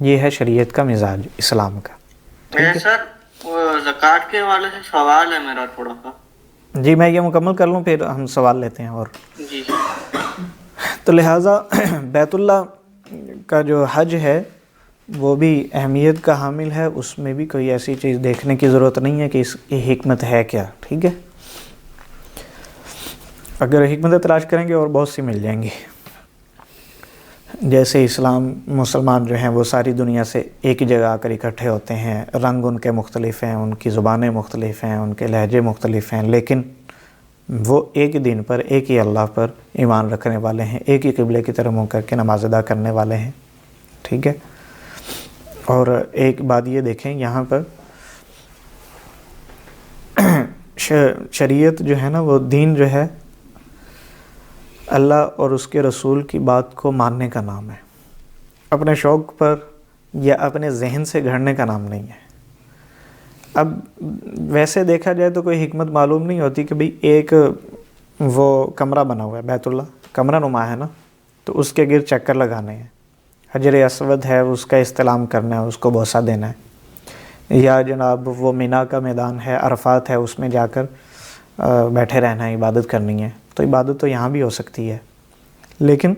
یہ ہے شریعت کا مزاج اسلام کا. سر زکوٰۃ کے حوالے سے سوال ہے میرا تھوڑا سا. جی میں یہ مکمل کر لوں پھر ہم سوال لیتے ہیں. اور جی تو لہٰذا بیت اللہ کا جو حج ہے وہ بھی اہمیت کا حامل ہے. اس میں بھی کوئی ایسی چیز دیکھنے کی ضرورت نہیں ہے کہ اس کی حکمت ہے کیا. ٹھیک ہے, اگر حکمتیں تلاش کریں گے اور بہت سی مل جائیں گی. جیسے مسلمان جو ہیں وہ ساری دنیا سے ایک ہی جگہ آ کر اکٹھے ہوتے ہیں, رنگ ان کے مختلف ہیں, ان کی زبانیں مختلف ہیں, ان کے لہجے مختلف ہیں, لیکن وہ ایک ہی دین پر, ایک ہی اللہ پر ایمان رکھنے والے ہیں, ایک ہی قبلے کی طرف منہ کر کے نماز ادا کرنے والے ہیں. ٹھیک ہے, اور ایک بات یہ دیکھیں یہاں پر شریعت جو ہے نا وہ دین جو ہے اللہ اور اس کے رسول کی بات کو ماننے کا نام ہے, اپنے شوق پر یا اپنے ذہن سے گھڑنے کا نام نہیں ہے. اب ویسے دیکھا جائے تو کوئی حکمت معلوم نہیں ہوتی کہ بھئی ایک وہ کمرہ بنا ہوا ہے, بیت اللہ کمرہ نما ہے نا, تو اس کے گرد چکر لگانے ہیں, حجر اسود ہے اس کا استلام کرنا ہے, اس کو بوسہ دینا ہے, یا جناب وہ مینا کا میدان ہے, عرفات ہے, اس میں جا کر بیٹھے رہنا ہے, عبادت کرنی ہے. تو عبادت تو یہاں بھی ہو سکتی ہے, لیکن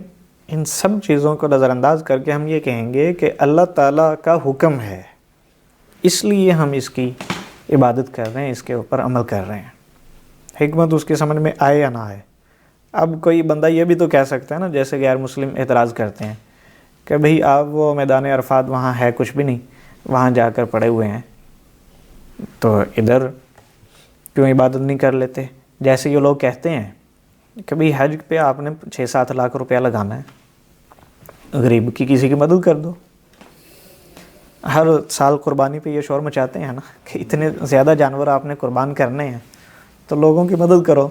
ان سب چیزوں کو نظر انداز کر کے ہم یہ کہیں گے کہ اللہ تعالیٰ کا حکم ہے اس لیے ہم اس کی عبادت کر رہے ہیں, اس کے اوپر عمل کر رہے ہیں. حکمت اس کی سمجھ میں آئے یا نہ آئے. اب کوئی بندہ یہ بھی تو کہہ سکتا ہے نا, جیسے غیر مسلم اعتراض کرتے ہیں کہ بھئی آپ وہ میدان عرفات وہاں ہے کچھ بھی نہیں, وہاں جا کر پڑے ہوئے ہیں, تو ادھر کیوں عبادت نہیں کر لیتے. جیسے یہ لوگ کہتے ہیں کہ بھئی حج پہ آپ نے 6-7 لاکھ روپیہ لگانا ہے, غریب کی کسی کی مدد کر دو. ہر سال قربانی پہ یہ شور مچاتے ہیں نا کہ اتنے زیادہ جانور آپ نے قربان کرنے ہیں تو لوگوں کی مدد کرو.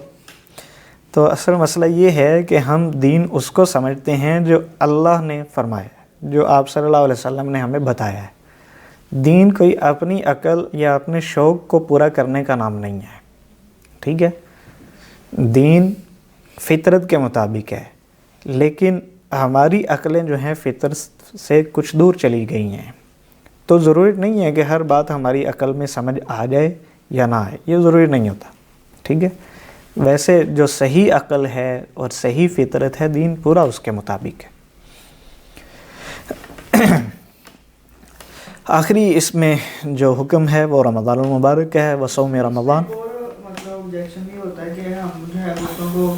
تو اصل مسئلہ یہ ہے کہ ہم دین اس کو سمجھتے ہیں جو اللہ نے فرمایا, جو آپ صلی اللہ علیہ وسلم نے ہمیں بتایا ہے. دین کوئی اپنی عقل یا اپنے شوق کو پورا کرنے کا نام نہیں ہے. ٹھیک ہے, دین فطرت کے مطابق ہے, لیکن ہماری عقلیں جو ہیں فطرت سے کچھ دور چلی گئی ہیں, تو ضروری نہیں ہے کہ ہر بات ہماری عقل میں سمجھ آ جائے یا نہ آئے, یہ ضروری نہیں ہوتا. ٹھیک ہے, ویسے جو صحیح عقل ہے اور صحیح فطرت ہے دین پورا اس کے مطابق ہے. آخری اس میں جو حکم ہے وہ رمضان المبارک ہے, وہ صوم رمضان. اور مطلب آبجیکشن یہ ہوتا ہے کہ ہم جو ہے دوسروں کو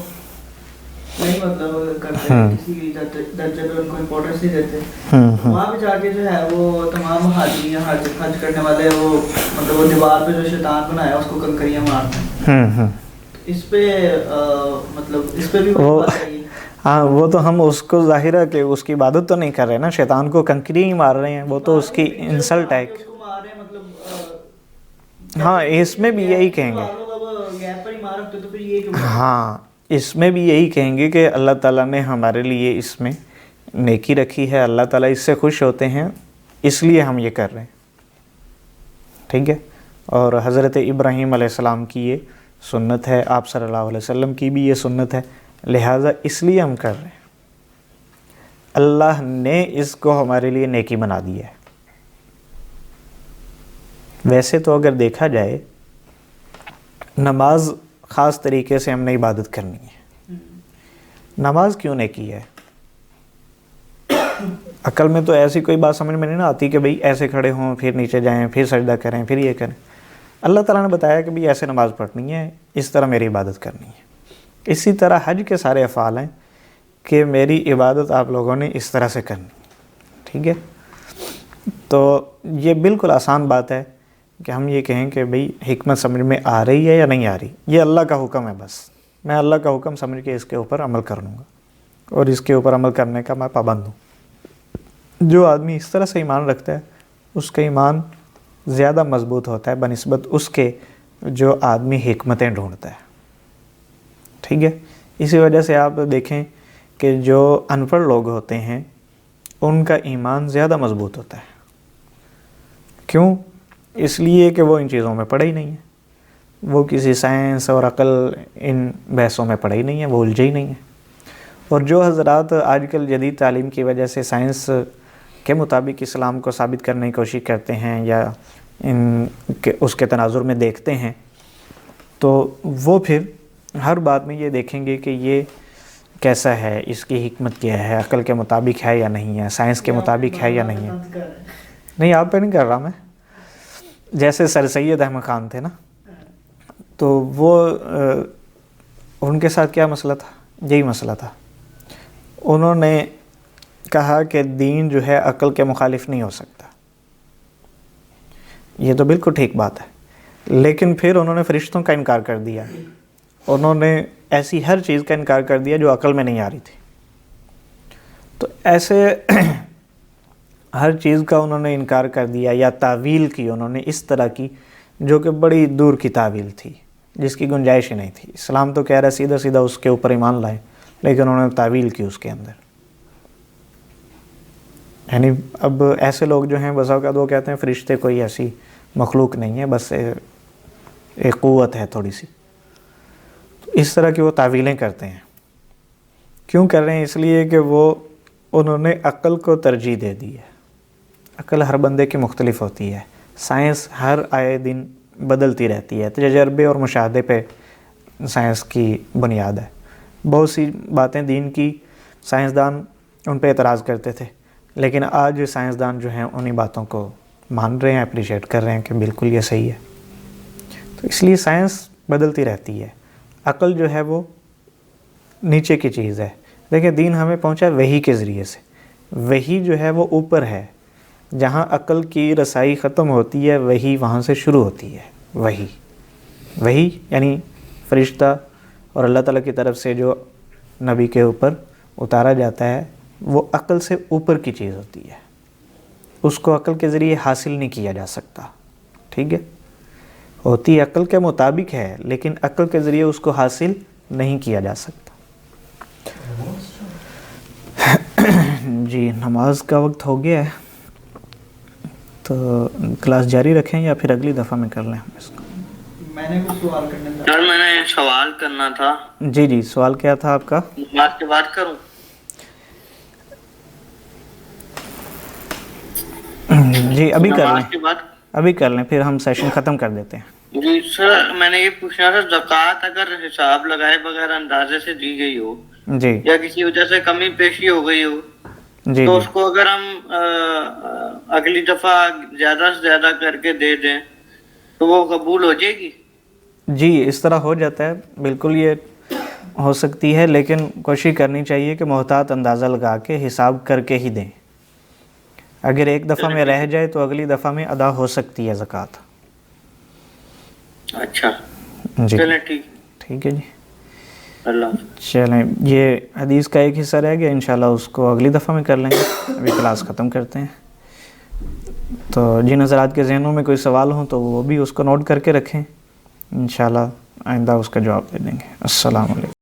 نہیں مطلب کرتے کسی درجے پہ ان کو امپورٹنس نہیں دیتے. وہاں پہ جا کے جو ہے وہ تمام حاجی حج کرنے والے وہ مطلب وہ دیوار پہ جو شیطان بنایا اس کو کنکریاں مارتے ہیں. اس پہ مطلب اس پہ بھی ہاں, وہ تو ہم اس کو ظاہر ہے کہ اس کی عبادت تو نہیں کر رہے نا, شیطان کو کنکری ہی مار رہے ہیں, وہ تو اس کی انسلٹ ہے. ہاں اس میں بھی یہی کہیں گے, ہاں اس میں بھی یہی کہیں گے کہ اللہ تعالیٰ نے ہمارے لیے اس میں نیکی رکھی ہے, اللہ تعالیٰ اس سے خوش ہوتے ہیں, اس لیے ہم یہ کر رہے ہیں. ٹھیک ہے, اور حضرت ابراہیم علیہ السلام کی یہ سنت ہے, آپ صلی اللہ علیہ وسلم کی بھی یہ سنت ہے, لہٰذا اس لیے ہم کر رہے ہیں. اللہ نے اس کو ہمارے لیے نیکی بنا دی ہے. ویسے تو اگر دیکھا جائے نماز خاص طریقے سے ہم نے عبادت کرنی ہے. نماز کیوں نے کی ہے؟ عقل میں تو ایسی کوئی بات سمجھ میں نہیں آتی کہ بھئی ایسے کھڑے ہوں پھر نیچے جائیں پھر سجدہ کریں پھر یہ کریں. اللہ تعالیٰ نے بتایا کہ بھئی ایسے نماز پڑھنی ہے, اس طرح میری عبادت کرنی ہے. اسی طرح حج کے سارے افعال ہیں کہ میری عبادت آپ لوگوں نے اس طرح سے کرنی. ٹھیک ہے, تو یہ بالکل آسان بات ہے کہ ہم یہ کہیں کہ بھئی حکمت سمجھ میں آ رہی ہے یا نہیں آ رہی. یہ اللہ کا حکم ہے, بس میں اللہ کا حکم سمجھ کے اس کے اوپر عمل کر لوں گا اور اس کے اوپر عمل کرنے کا میں پابند ہوں. جو آدمی اس طرح سے ایمان رکھتا ہے اس کا ایمان زیادہ مضبوط ہوتا ہے بنسبت اس کے جو آدمی حکمتیں ڈھونڈتا ہے. ٹھیک ہے, اسی وجہ سے آپ دیکھیں کہ جو ان پڑھ لوگ ہوتے ہیں ان کا ایمان زیادہ مضبوط ہوتا ہے. کیوں؟ اس لیے کہ وہ ان چیزوں میں پڑھے ہی نہیں ہیں, وہ کسی سائنس اور عقل ان بحثوں میں پڑھے ہی نہیں ہیں, وہ الجھے ہی نہیں ہیں. اور جو حضرات آج کل جدید تعلیم کی وجہ سے سائنس کے مطابق اسلام کو ثابت کرنے کی کوشش کرتے ہیں یا اس کے تناظر میں دیکھتے ہیں، تو وہ پھر ہر بات میں یہ دیکھیں گے کہ یہ کیسا ہے، اس کی حکمت کیا ہے، عقل کے مطابق ہے یا نہیں ہے، سائنس کے مطابق ہے یا نہیں ہے۔ نہیں آپ پہ نہیں کر رہا میں، جیسے سر سید احمد خان تھے نا، تو وہ ان کے ساتھ کیا مسئلہ تھا؟ یہی مسئلہ تھا، انہوں نے کہا کہ دین جو ہے عقل کے مخالف نہیں ہو سکتا، یہ تو بالکل ٹھیک بات ہے، لیکن پھر انہوں نے فرشتوں کا انکار کر دیا، انہوں نے ایسی ہر چیز کا انکار کر دیا جو عقل میں نہیں آ رہی تھی۔ تو ایسے ہر چیز کا انہوں نے انکار کر دیا یا تعویل کی انہوں نے اس طرح کی جو کہ بڑی دور کی تعویل تھی، جس کی گنجائش ہی نہیں تھی۔ اسلام تو کہہ رہا ہے سیدھا سیدھا اس کے اوپر ایمان لائے، لیکن انہوں نے تعویل کی اس کے اندر۔ یعنی اب ایسے لوگ جو ہیں بسا اوقات وہ کہتے ہیں فرشتے کوئی ایسی مخلوق نہیں ہے، بس ایک قوت ہے تھوڑی سی، تو اس طرح کی وہ تعویلیں کرتے ہیں۔ کیوں کر رہے ہیں؟ اس لیے کہ وہ انہوں نے عقل کو ترجیح دے دی ہے۔ عقل ہر بندے کی مختلف ہوتی ہے، سائنس ہر آئے دن بدلتی رہتی ہے، تجربے اور مشاہدے پہ سائنس کی بنیاد ہے۔ بہت سی باتیں دین کی سائنسدان ان پہ اعتراض کرتے تھے، لیکن آج سائنسدان جو ہیں انہی باتوں کو مان رہے ہیں، اپریشیٹ کر رہے ہیں کہ بالکل یہ صحیح ہے۔ تو اس لیے سائنس بدلتی رہتی ہے، عقل جو ہے وہ نیچے کی چیز ہے۔ دیکھیں دین ہمیں پہنچا وحی کے ذریعے سے، وحی جو ہے وہ اوپر ہے، جہاں عقل کی رسائی ختم ہوتی ہے وحی وہاں سے شروع ہوتی ہے۔ وحی یعنی فرشتہ اور اللہ تعالیٰ کی طرف سے جو نبی کے اوپر اتارا جاتا ہے وہ عقل سے اوپر کی چیز ہوتی ہے، اس کو عقل کے ذریعے حاصل نہیں کیا جا سکتا، ٹھیک ہے؟ ہوتی عقل کے مطابق ہے لیکن عقل کے ذریعے اس کو حاصل نہیں کیا جا سکتا۔ جی نماز کا وقت ہو گیا ہے، تو کلاس جاری رکھیں یا پھر اگلی دفعہ میں کر لیں ہم اس کو؟ میں نے کچھ سوال کرنا تھا سر، میں نے سوال کرنا تھا۔ جی سوال کیا تھا آپ کا؟ نماز کے بعد کروں؟ جی ابھی کر نماز لیں، کے بعد؟ ابھی کر لیں، پھر ہم سیشن ختم کر دیتے ہیں۔ جی سر، میں نے یہ پوچھنا تھا، زکوٰۃ اگر حساب لگائے بغیر اندازے سے دی گئی ہو جی یا کسی وجہ سے کمی پیشی ہو گئی ہو، جی تو اس کو اگر ہم اگلی دفعہ زیادہ سے زیادہ کر کے دے دیں تو وہ قبول ہو جائے گی؟ جی اس طرح ہو جاتا ہے، بالکل یہ ہو سکتی ہے، لیکن کوشش کرنی چاہیے کہ محتاط اندازہ لگا کے حساب کر کے ہی دیں۔ اگر ایک دفعہ میں رہ جائے تو اگلی دفعہ میں ادا ہو سکتی ہے زکوٰۃ۔ اچھا جی چلیں، ٹھیک ہے جی، اللہ حافظ۔ چلیں یہ حدیث کا ایک حصہ رہ گیا، انشاءاللہ اس کو اگلی دفعہ میں کر لیں گے، ابھی کلاس ختم کرتے ہیں۔ تو جن حضرات کے ذہنوں میں کوئی سوال ہوں تو وہ بھی اس کو نوٹ کر کے رکھیں، انشاءاللہ آئندہ اس کا جواب دے دیں گے۔ السلام علیکم۔